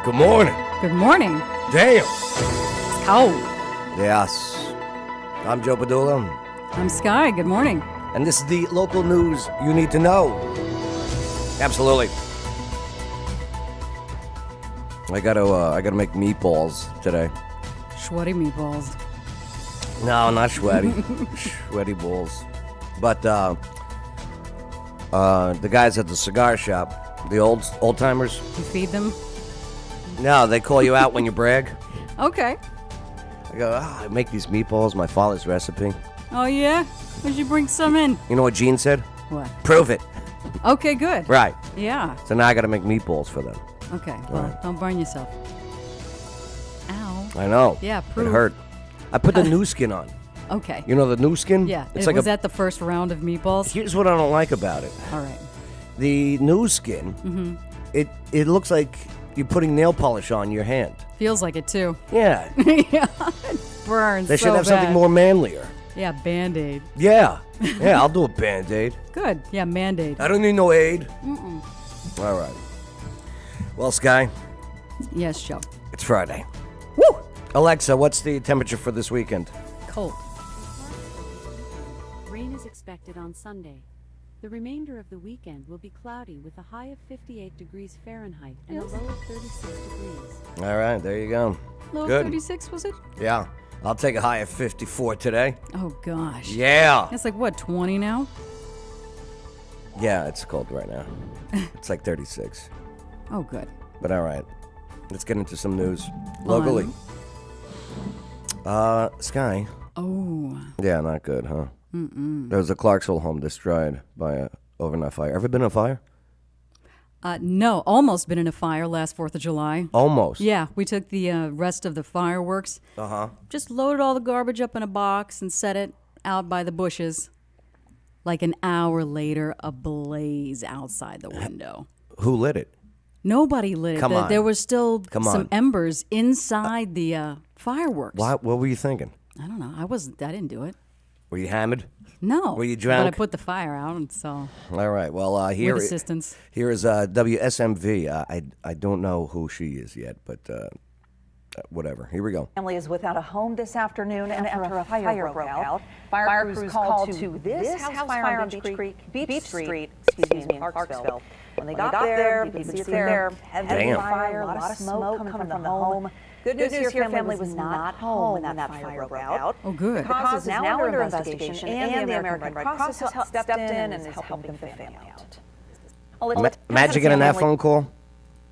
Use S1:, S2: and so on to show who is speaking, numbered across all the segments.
S1: Good morning.
S2: Good morning.
S1: Damn.
S2: It's cold.
S1: Yes. I'm Joe Padula.
S2: I'm Skye. Good morning.
S1: And this is the local news you need to know. Absolutely. I gotta make meatballs today.
S2: Sweaty meatballs.
S1: No, not sweaty. Sweaty balls. But the guys at the cigar shop, the old timers.
S2: You feed them?
S1: No, they call you out when you brag.
S2: Okay.
S1: I go, I make these meatballs, my father's recipe.
S2: Oh, yeah? Would you bring some in?
S1: You know what Gene said?
S2: What?
S1: Prove it.
S2: Okay, good.
S1: Right.
S2: Yeah.
S1: So now I gotta make meatballs for them.
S2: Okay. Well,
S1: right.
S2: Don't burn yourself. Ow.
S1: I know.
S2: Yeah, prove.
S1: It hurt. I put the new skin on.
S2: Okay.
S1: You know the new skin?
S2: Yeah.
S1: It's
S2: Was that the first round of meatballs?
S1: Here's what I don't like about it.
S2: All right.
S1: The new skin, it looks like you're putting nail polish on your hand.
S2: Feels like it, too.
S1: Yeah.
S2: Yeah. It burns
S1: They
S2: so
S1: should have something
S2: bad.
S1: more manlier.
S2: Yeah, Band-Aid.
S1: Yeah. Yeah, I'll do a Band-Aid.
S2: Good. Yeah, Band-Aid.
S1: I don't need no aid. All right. Well, Skye,
S2: Yes, Joe.
S1: it's Friday.
S2: Woo!
S1: Alexa, what's the temperature for this weekend?
S2: Cold.
S3: Rain is expected on Sunday. The remainder of the weekend will be cloudy with a high of 58 degrees Fahrenheit and a low of 36 degrees.
S1: All right, there you go.
S2: Low
S1: Good.
S2: 36, was it?
S1: Yeah. I'll take a high of 54 today.
S2: Oh, gosh.
S1: Yeah.
S2: It's like, what, 20 now?
S1: Yeah, it's cold right now. It's like 36.
S2: Oh, good.
S1: But all right. Let's get into some news. Locally. Skye.
S2: Oh.
S1: Yeah, not good, huh? There was a Clarksville home destroyed by a overnight fire. Ever been in a fire?
S2: No, almost been in a fire last 4th of July.
S1: Almost.
S2: Yeah, we took the rest of the fireworks.
S1: Uh-huh.
S2: Just loaded all the garbage up in a box and set it out by the bushes. Like an hour later, a blaze outside the window.
S1: Who lit it?
S2: Nobody lit it.
S1: Come on.
S2: There was still
S1: Come
S2: some
S1: on.
S2: embers inside the fireworks.
S1: What were you thinking?
S2: I don't know. I didn't do it.
S1: Were you hammered?
S2: No.
S1: Were you
S2: But I
S1: drunk?
S2: put the fire out, and so
S1: All right. Well, here
S2: with assistance.
S1: here is WSMV. I don't know who she is yet, but whatever. Here we go.
S4: Family is without a home this afternoon after a fire broke out. Fire crews called to this house fire on Beach Street, in Clarksville. When they got there, you can see it there. Heavy
S1: Damn.
S4: fire, a lot of smoke coming from the home. Good news, your family was not home when that fire broke out.
S2: Oh, good.
S4: The cause is now under investigation, and the American Red Cross has stepped in and is helping the family out.
S1: Imagine getting that phone call.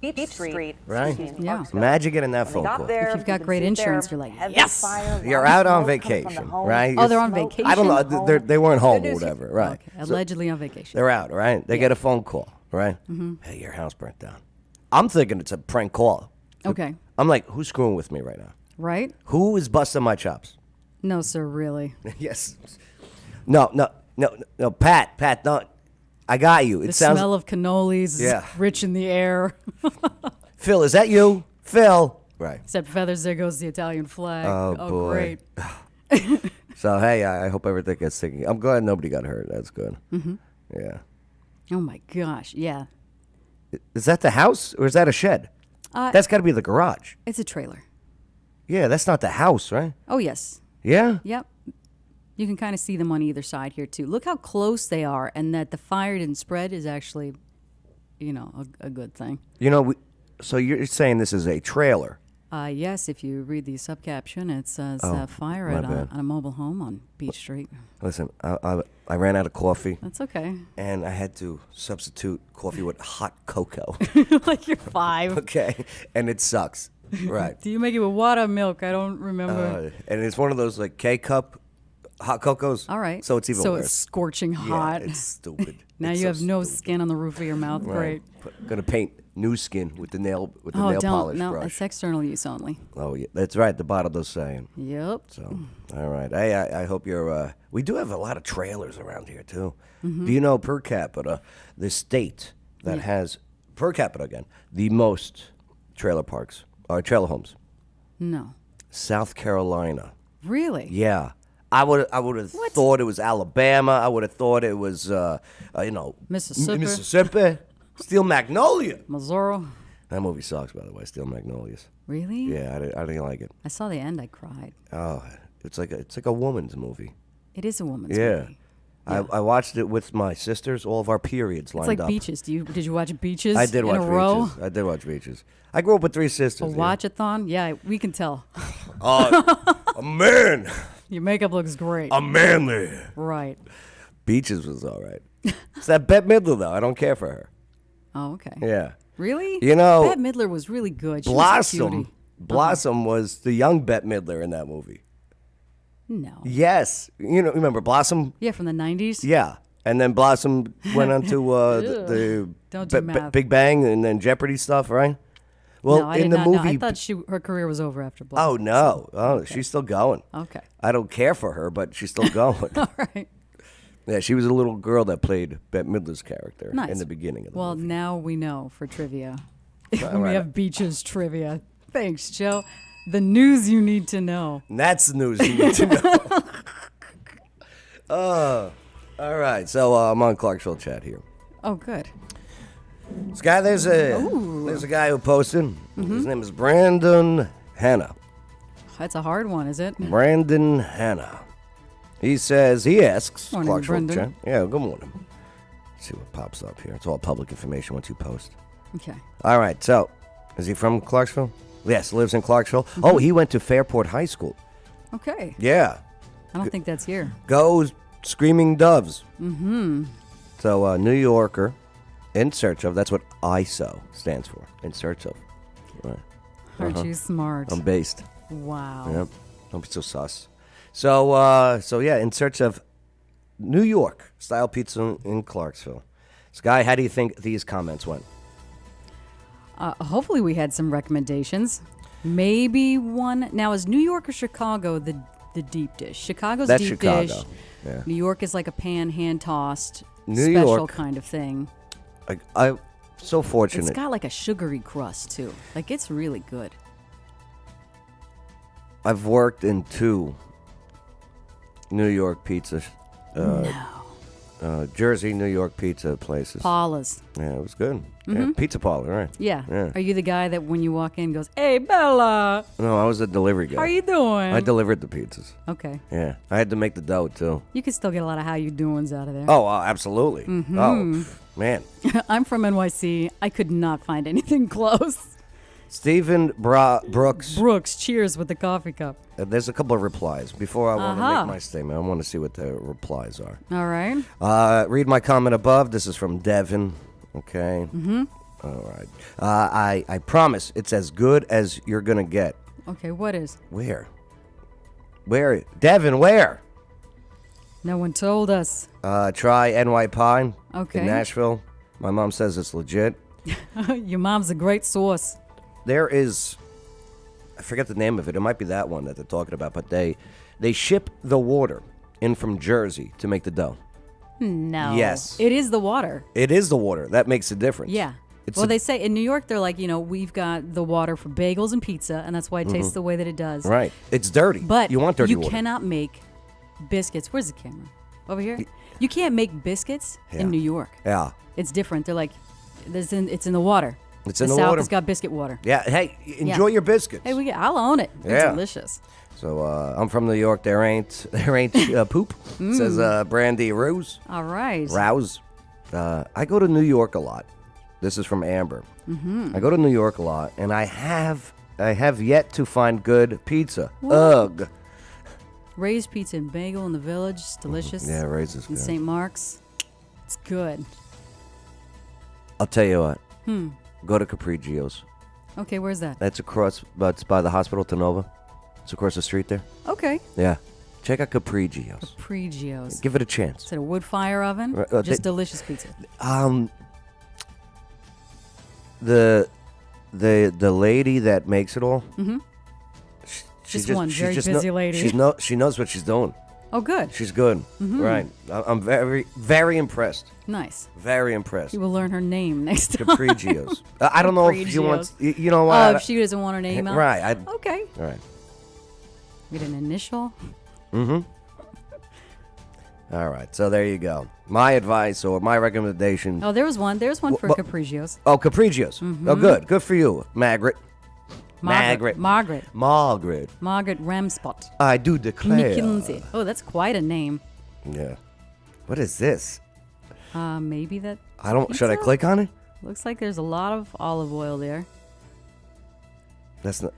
S4: Beach Street,
S1: Right.
S2: Yeah.
S1: Imagine getting that phone call.
S2: If you've got great insurance, you're like, yes!
S1: You're out on vacation, right?
S2: Oh, they're on vacation?
S1: I don't know. They weren't home or whatever, right?
S2: Okay. Allegedly on vacation.
S1: They're out, right? They get a phone call, right? Hey, your house burnt down. I'm thinking it's a prank call.
S2: Okay.
S1: I'm like, who's screwing with me right now?
S2: Right?
S1: Who is busting my chops?
S2: No, sir, really.
S1: Yes. No, Pat, no. I got you. It
S2: The
S1: sounds.
S2: smell of cannolis
S1: Yeah.
S2: is rich in the air.
S1: Phil, is that you? Phil. Right.
S2: Except feathers, there goes the Italian flag.
S1: Oh, boy.
S2: Great.
S1: So, hey, I hope everything gets taken. I'm glad nobody got hurt. That's good. Yeah.
S2: Oh, my gosh. Yeah.
S1: Is that the house or is that a shed? That's got to be the garage.
S2: It's a trailer.
S1: Yeah, that's not the house, right?
S2: Oh, yes.
S1: Yeah?
S2: Yep. You can kind of see them on either side here, too. Look how close they are, and that the fire didn't spread is actually, a good thing.
S1: You know, so you're saying this is a trailer.
S2: Yes, if you read the subcaption, it says fire
S1: my
S2: at
S1: bad.
S2: a mobile home on Beach Street.
S1: Listen, I ran out of coffee,
S2: That's okay.
S1: and I had to substitute coffee with hot cocoa.
S2: Like you're 5.
S1: Okay, and it sucks. Right.
S2: Do you make it with water or milk? I don't remember.
S1: And it's one of those like K-cup hot cocos.
S2: All right.
S1: So it's even
S2: So
S1: worse.
S2: it's scorching
S1: Yeah,
S2: hot.
S1: it's stupid.
S2: Now
S1: It's
S2: you
S1: so
S2: have no
S1: stupid.
S2: skin on the roof of your mouth.
S1: Right.
S2: Great.
S1: Gonna paint new skin with the nail
S2: Oh,
S1: nail
S2: don't.
S1: polish
S2: No,
S1: brush.
S2: it's external use only.
S1: Oh yeah, that's right. The bottle does say.
S2: Yep.
S1: So, all right. Hey, I hope you're. We do have a lot of trailers around here too.
S2: Mm-hmm.
S1: Do you know per capita, the state that has per capita again the most trailer parks or trailer homes?
S2: No.
S1: South Carolina.
S2: Really?
S1: Yeah. I would have thought it was Alabama. I would have thought it was
S2: Mississippi.
S1: Mississippi. Steel Magnolia.
S2: Missouri.
S1: That movie sucks, by the way. Steel Magnolias.
S2: Really?
S1: Yeah, I didn't like it.
S2: I saw the end. I cried.
S1: Oh, it's like a woman's movie.
S2: It is a woman's
S1: Yeah.
S2: movie.
S1: I watched it with my sisters. All of our periods lined
S2: It's like
S1: up.
S2: Beaches. Did you watch Beaches?
S1: I did
S2: in
S1: watch
S2: a row?
S1: Beaches. I did watch Beaches. I grew up with 3
S2: A
S1: sisters. yeah.
S2: watch-a-thon? Yeah, we can tell.
S1: A man.
S2: Your makeup looks great.
S1: A manly.
S2: Right.
S1: Beaches was all right. It's that Bette Midler, though. I don't care for her.
S2: Oh, okay.
S1: Yeah.
S2: Really?
S1: You know,
S2: Bette Midler was really good. She was a cutie.
S1: Blossom was the young Bette Midler in that movie.
S2: No.
S1: Yes. You know, remember Blossom?
S2: Yeah, from the 90s?
S1: Yeah. And then Blossom went on to the
S2: Don't do math.
S1: Big Bang and then Jeopardy stuff, right? Well,
S2: No, I
S1: in
S2: did
S1: the
S2: not know.
S1: movie.
S2: I thought her career was over after
S1: Oh,
S2: Blossom.
S1: no. Oh, she's still going.
S2: Okay.
S1: I don't care for her, but she's still going.
S2: All right.
S1: Yeah, she was a little girl that played Bette Midler's character
S2: Nice.
S1: in the beginning of the
S2: Well,
S1: movie.
S2: now we know for trivia.
S1: All
S2: When we
S1: right.
S2: have Beaches trivia. Thanks, Joe. The news you need to know.
S1: And that's the news you need to know. All right. So I'm on Clarksville chat here.
S2: Oh, good.
S1: Skye, there's a guy who posted.
S2: Mm-hmm.
S1: His name is Brandon Hanna.
S2: That's a hard one, is it?
S1: Brandon Hanna. He asks
S2: Morning,
S1: Clarksville
S2: Brendan.
S1: chat. Yeah, good morning. Let's see what pops up here. It's all public information once you post.
S2: Okay.
S1: All right. So, is he from Clarksville? Yes, lives in Clarksville.
S2: Mm-hmm.
S1: Oh, he went to Fairport High School.
S2: Okay.
S1: Yeah.
S2: I don't think that's here.
S1: Go Screaming Doves. Mm-hmm. So, New Yorker, in search of. That's what ISO stands for. In search of. Right.
S2: Aren't you smart?
S1: I'm based.
S2: Wow.
S1: Yep. Don't be so sus. So yeah, in search of New York style pizza in Clarksville. Skye, how do you think these comments went?
S2: Hopefully we had some recommendations. Maybe one. Now, is New York or Chicago the deep dish? Chicago's
S1: That's
S2: deep
S1: Chicago.
S2: dish.
S1: Yeah.
S2: New York is like a pan, hand-tossed,
S1: New
S2: special
S1: York-
S2: kind of thing.
S1: I'm so
S2: It's
S1: fortunate.
S2: got like a sugary crust, too. Like, it's really good.
S1: I've worked in 2 New York pizza, Jersey, New York pizza places.
S2: Paula's.
S1: Yeah, it was good. Yeah, pizza parlor, right?
S2: Yeah.
S1: Yeah.
S2: Are you the guy that when you walk in goes, "Hey, Bella,
S1: No, I was a delivery guy.
S2: how you doing?"
S1: I delivered the pizzas.
S2: Okay.
S1: Yeah, I had to make the dough too.
S2: You can still get a lot of how you doings out of there.
S1: Oh, absolutely.
S2: Mm-hmm.
S1: Oh, man.
S2: I'm from NYC. I could not find anything close.
S1: Stephen Brooks.
S2: Brooks, cheers with the coffee cup.
S1: There's a couple of replies. Before I want to
S2: Uh-huh.
S1: make my statement, I want to see what the replies are.
S2: All right.
S1: Read my comment above. This is from Devin. Okay. Mm-hmm. All right. I promise it's as good as you're going to get.
S2: Okay, what is?
S1: Where? Devin, where?
S2: No one told us.
S1: Try NY Pie
S2: Okay.
S1: in Nashville. My mom says it's legit.
S2: Your mom's a great source.
S1: There is, I forget the name of it. It might be that one that they're talking about, but they ship the water in from Jersey to make the dough.
S2: No.
S1: Yes.
S2: It is the water.
S1: It is the water. That makes a difference.
S2: Yeah.
S1: It's
S2: Well,
S1: a-
S2: they say in New York, they're like, we've got the water for bagels and pizza, and that's why it tastes the way that it does.
S1: Right. It's dirty.
S2: But
S1: you want dirty
S2: you
S1: water.
S2: cannot make biscuits. Where's the camera? Over here? You can't make biscuits
S1: Yeah.
S2: in New York.
S1: Yeah.
S2: It's different. They're like, it's in the water.
S1: It's
S2: the
S1: in the
S2: South
S1: water.
S2: has got biscuit water.
S1: Yeah. Hey, enjoy your biscuits.
S2: Hey, I'll own it. It's
S1: Yeah.
S2: delicious.
S1: So I'm from New York. There ain't poop. Says Brandy Rose.
S2: All right.
S1: Rouse. I go to New York a lot. This is from Amber. I go to New York a lot, and I have yet to find good pizza. Ugh.
S2: Ray's Pizza and Bagel in the Village. It's delicious.
S1: Yeah, Ray's is
S2: In
S1: good.
S2: St. Mark's. It's good.
S1: I'll tell you what. Go to Capri Gio's.
S2: Okay, where's that?
S1: That's across, but it's by the hospital to Nova. It's across the street there.
S2: Okay.
S1: Yeah. Check out Capri Gio's.
S2: Pre-Geos.
S1: Give it a chance.
S2: Is it a wood fire oven?
S1: Right,
S2: Just
S1: they-
S2: delicious pizza.
S1: The lady that makes it all. Mm-hmm.
S2: Just one very busy lady.
S1: She knows what she's doing.
S2: Oh, good.
S1: She's good. Right. I'm very, very impressed.
S2: Nice.
S1: Very impressed.
S2: You will learn her name next time.
S1: Capri Gio's. I don't know if she
S2: Capri
S1: wants.
S2: Gio's.
S1: You know
S2: Oh,
S1: what?
S2: if she doesn't want her name out?
S1: Right.
S2: Okay.
S1: All right.
S2: Get an initial?
S1: All right, so there you go. My advice or my recommendation.
S2: Oh, there was one. There's one for
S1: Wha-
S2: Caprigios.
S1: Oh, Caprigios. Oh, good. Good for you, Margaret.
S2: Margaret.
S1: Margaret.
S2: Margaret Ramspot.
S1: I do declare.
S2: McKinsey. Oh, that's quite a name.
S1: Yeah. What is this?
S2: Maybe that.
S1: I don't. Should I
S2: pizza?
S1: click on it?
S2: Looks like there's a lot of olive oil there.
S1: That's not.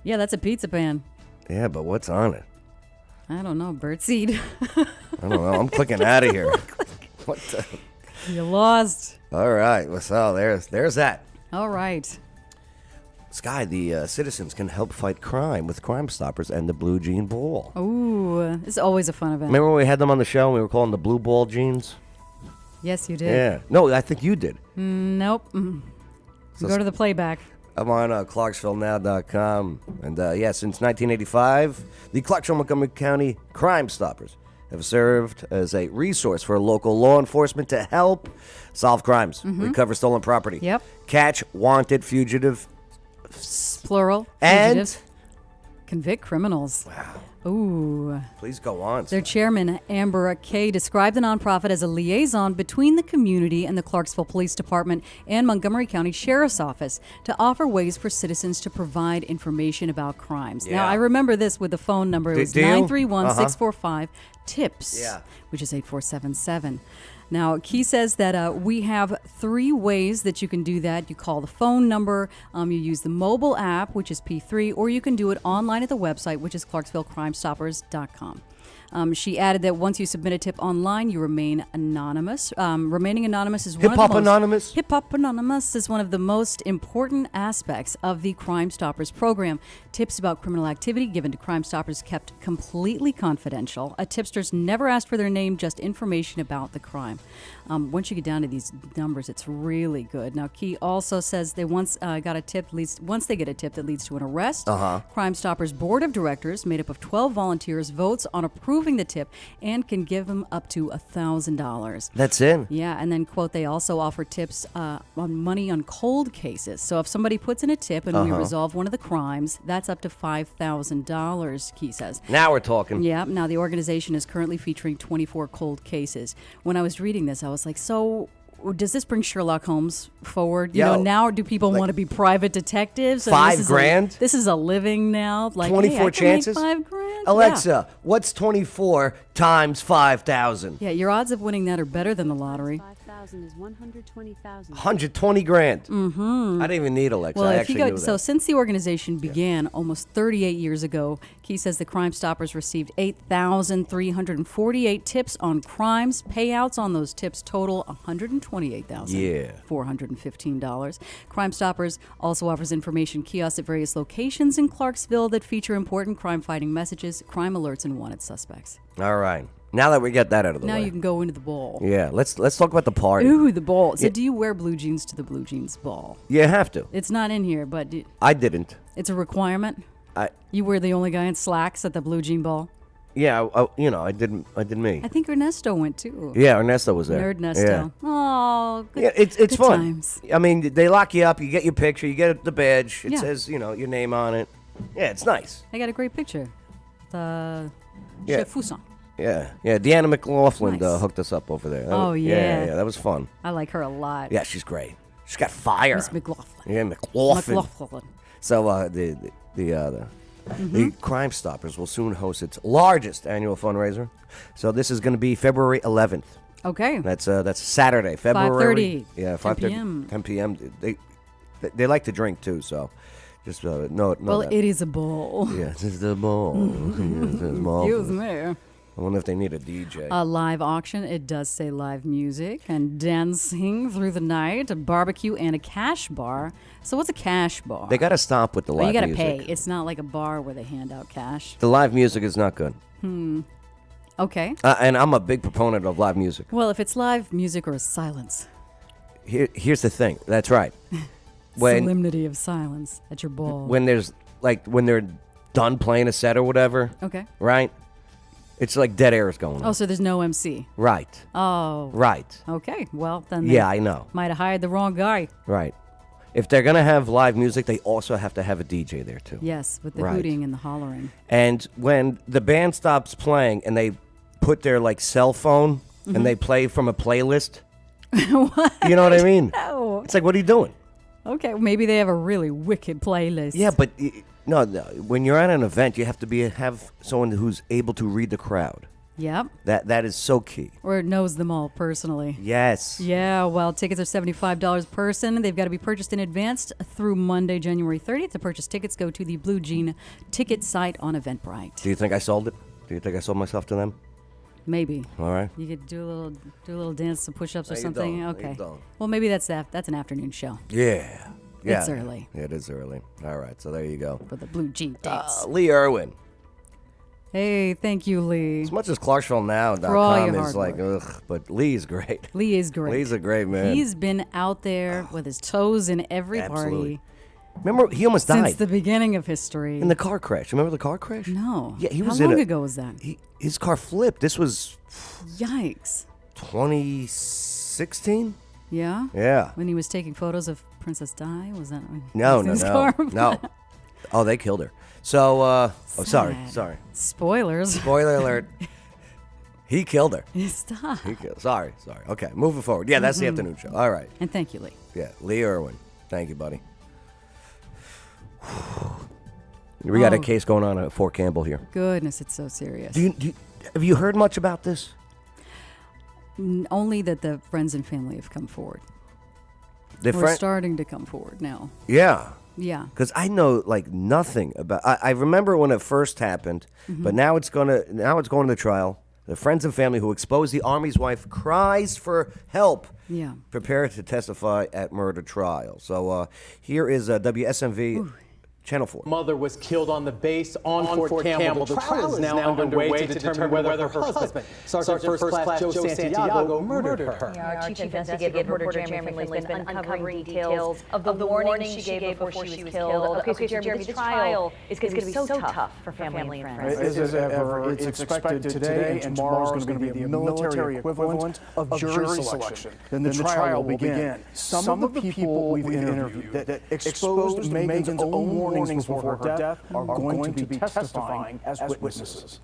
S2: Yeah, that's a pizza pan.
S1: Yeah, but what's on it?
S2: I don't know. Birdseed.
S1: I don't know. I'm clicking out of here. What the?
S2: You lost.
S1: All right. Well, so there's that.
S2: All right.
S1: Skye, the citizens can help fight crime with Crime Stoppers and the Blue Jean Ball.
S2: Ooh, it's always a fun event.
S1: Remember when we had them on the show and we were calling them the Blue Ball Jeans?
S2: Yes, you did.
S1: Yeah. No, I think you did.
S2: Nope. Go to the playback.
S1: I'm on ClarksvilleNow.com. And since 1985, the Clarksville Montgomery County Crime Stoppers have served as a resource for local law enforcement to help solve crimes, recover stolen property,
S2: Yep.
S1: catch wanted fugitive,
S2: Plural.
S1: and
S2: Fugitives. Convict criminals.
S1: wow.
S2: Ooh.
S1: Please go on.
S2: Their chairman, Amber Kay, described the nonprofit as a liaison between the community and the Clarksville Police Department and Montgomery County Sheriff's Office to offer ways for citizens to provide information about crimes. Now,
S1: Yeah.
S2: I remember this with the phone number. It was
S1: do you?
S2: 931-645-TIPS,
S1: Yeah.
S2: which is 8477. Now, Key says that we have 3 ways that you can do that. You call the phone number, you use the mobile app, which is P3, or you can do it online at the website, which is ClarksvilleCrimeStoppers.com. She added that once you submit a tip online, you remain anonymous. Remaining anonymous is one of the
S1: Hip-Hop
S2: most...
S1: Anonymous?
S2: Hip-Hop Anonymous is one of the most important aspects of the Crime Stoppers program. Tips about criminal activity given to Crime Stoppers kept completely confidential. Tipsters never asked for their name, just information about the crime. Once you get down to these numbers, it's really good. Now, Key also says they once got a tip, once they get a tip that leads to an arrest, Crime Stoppers Board of Directors, made up of 12 volunteers, votes on approving the tip and can give them up to $1,000.
S1: That's it.
S2: Yeah, and then, quote, they also offer tips on money on cold cases. So if somebody puts in a tip and we resolve one of the crimes, that's up to $5,000, Key says.
S1: Now we're talking.
S2: Yeah, now the organization is currently featuring 24 cold cases. When I was reading this, I was like, so does this bring Sherlock Holmes forward? You
S1: Yo,
S2: know, now do people want to be private detectives? And
S1: $5,000?
S2: This is a living now. Like,
S1: 24
S2: hey, I can make
S1: chances?
S2: $5,000.
S1: Alexa, what's 24 times 5,000?
S2: Yeah, your odds of winning that are better than the lottery.
S3: 5,000 is 120,000.
S1: 120 grand. Mm-hmm. I didn't even need Alexa.
S2: Well,
S1: I
S2: if
S1: actually
S2: you go,
S1: knew
S2: so
S1: that.
S2: since the organization began almost 38 years ago, Key says the Crime Stoppers received 8,348 tips on crimes. Payouts on those tips total $128,415. Crime Stoppers also offers information kiosks at various locations in Clarksville that feature important crime-fighting messages, crime alerts, and wanted suspects.
S1: All right. Now that we get that out of the
S2: Now
S1: way.
S2: you can go into the ball.
S1: Yeah, let's talk about the party.
S2: Ooh, the ball. So
S1: Yeah.
S2: do you wear blue jeans to the blue jeans ball?
S1: You have to.
S2: It's not in here, but
S1: I didn't.
S2: it's a requirement.
S1: I
S2: You were the only guy in slacks at the blue jean ball.
S1: yeah, I didn't me.
S2: I think Ernesto went too.
S1: Yeah, Ernesto was there.
S2: Nerd Nesto. Oh, good.
S1: Yeah, it's
S2: good
S1: fun.
S2: times.
S1: I mean, they lock you up. You get your picture. You get the badge. It
S2: Yeah.
S1: says your name on it. Yeah, it's nice.
S2: I got a great picture. The
S1: Yeah.
S2: Chef Fuson.
S1: Yeah. Deanna McLaughlin
S2: Nice.
S1: hooked us up over there.
S2: Oh, yeah.
S1: Yeah, that was fun.
S2: I like her a lot.
S1: Yeah, she's great. She's got fire.
S2: Miss McLaughlin.
S1: Yeah, McLaughlin.
S2: McLaughlin.
S1: So the Crime Stoppers will soon host its largest annual fundraiser. So this is going to be February 11th.
S2: Okay.
S1: That's Saturday, February.
S2: 5:30.
S1: Yeah,
S2: 10
S1: 5:30,
S2: p.m.
S1: 10 p.m. They like to drink too, so just know
S2: Well,
S1: that.
S2: it is a ball.
S1: Yeah, this is the ball.
S2: Excuse me.
S1: I wonder if they need a DJ.
S2: A live auction. It does say live music and dancing through the night, a barbecue, and a cash bar. So what's a cash bar?
S1: They got to stop with the
S2: Oh,
S1: live
S2: you got to
S1: music.
S2: pay. It's not like a bar where they hand out cash.
S1: The live music is not good.
S2: Okay.
S1: And I'm a big proponent of live music.
S2: Well, if it's live music or silence,
S1: Here's the thing. That's right.
S2: solemnity of silence at your ball.
S1: When they're done playing a set or whatever,
S2: Okay.
S1: right? It's like dead air is going on.
S2: Oh, so there's no MC.
S1: Right.
S2: Oh.
S1: Right.
S2: Okay. Well, then
S1: Yeah, I know.
S2: might have hired the wrong guy.
S1: Right. If they're going to have live music, they also have to have a DJ there too.
S2: Yes, with the
S1: Right.
S2: hooting and the hollering.
S1: And when the band stops playing and they put their like cell phone
S2: Mm-hmm.
S1: and they play from a playlist. What? You know what I mean?
S2: No.
S1: It's like, what are you doing?
S2: Okay, maybe they have a really wicked playlist.
S1: Yeah, but no. When you're at an event, you have to have someone who's able to read the crowd.
S2: Yep.
S1: That is so key.
S2: Or knows them all personally.
S1: Yes.
S2: Yeah, well, tickets are $75 a person. They've got to be purchased in advance through Monday, January 30th. To purchase tickets, go to the Blue Jean ticket site on Eventbrite.
S1: Do you think I sold it? Do you think I sold myself to them?
S2: Maybe.
S1: All right.
S2: You could do a little dance, some push-ups or
S1: No, you
S2: something.
S1: don't.
S2: Okay.
S1: You don't.
S2: Well, maybe that's an afternoon show
S1: Yeah. Yeah.
S2: It's early.
S1: It is early. All right, so there you go.
S2: for the Blue Jean dance.
S1: Lee Irwin.
S2: Hey, thank you, Lee.
S1: As much as ClarksvilleNow.com
S2: For all your
S1: is
S2: hard
S1: like,
S2: work.
S1: ugh, but Lee is great.
S2: Lee is great.
S1: Lee's a great man.
S2: He's been out there with his toes in every
S1: Absolutely.
S2: party
S1: Remember, he almost died
S2: since the beginning of history.
S1: in the car crash. Remember the car crash?
S2: No.
S1: Yeah, he was
S2: How
S1: in
S2: long
S1: a-
S2: ago was that?
S1: His car flipped. This was
S2: Yikes.
S1: 2016?
S2: Yeah?
S1: Yeah.
S2: When he was taking photos of Princess Di? Was that when he
S1: No,
S2: was in
S1: no,
S2: his
S1: no.
S2: car?
S1: No. Oh, they killed her. So, sorry.
S2: Sad. Spoilers.
S1: Spoiler alert. He killed her.
S2: Stop.
S1: Sorry. Okay, moving forward. Yeah, that's the afternoon show. All right.
S2: And thank you, Lee.
S1: Yeah, Lee Irwin. Thank you, buddy. We got a
S2: Oh.
S1: case going on at Fort Campbell here.
S2: Goodness, it's so serious.
S1: Have you heard much about this?
S2: Only that the friends and family have come forward.
S1: The
S2: We're starting to come forward now.
S1: Yeah.
S2: Yeah.
S1: Because I know like nothing about. I remember when it first happened, but now it's going to trial. The friends and family who exposed the Army's wife cries for help.
S2: Yeah.
S1: Prepare to testify at murder trial. So here is WSMV Channel 4.
S5: Mother was killed on the base on Fort Campbell. The trial is now underway to determine whether her husband, Sergeant First Class Joe Santiago, murdered her.
S4: Yeah, our chief investigative reporter Jeremy Finley's been uncovering details of the warning she gave before she was killed. Okay, so Jeremy, this trial is going to be so tough for family and friends.
S6: As ever, it's expected today and tomorrow is going to be the military equivalent of jury selection. Then the trial will begin. Some of the people we've interviewed that exposed Megan's own warnings before her death are going to be testifying as witnesses.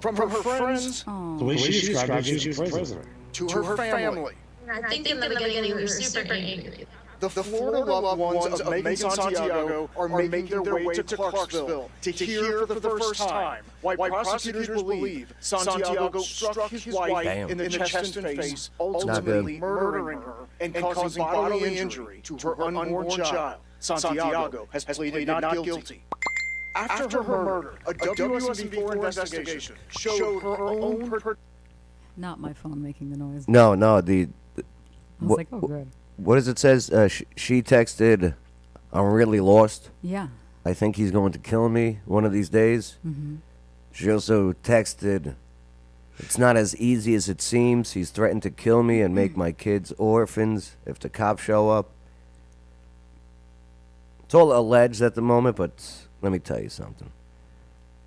S6: From her friends
S7: The way she described it, she was president.
S6: to her family.
S8: I think in the beginning we were super angry.
S6: The Florida loved ones of Megan Santiago are making their way to Clarksville to hear for the first time why prosecutors believe Santiago struck his wife in the chest and face, ultimately murdering her and causing bodily injury to her unborn child. Santiago has pleaded not guilty. After her murder, a WSMV4 investigation showed her own...
S2: Not my phone making the noise.
S1: No,
S2: I was like, oh, good.
S1: What does it says? She texted, "I'm really lost.
S2: Yeah.
S1: I think he's going to kill me one of these days." Mm-hmm. She also texted, "It's not as easy as it seems. He's threatened to kill me and make my kids orphans if the cops show up." It's all alleged at the moment, but let me tell you something.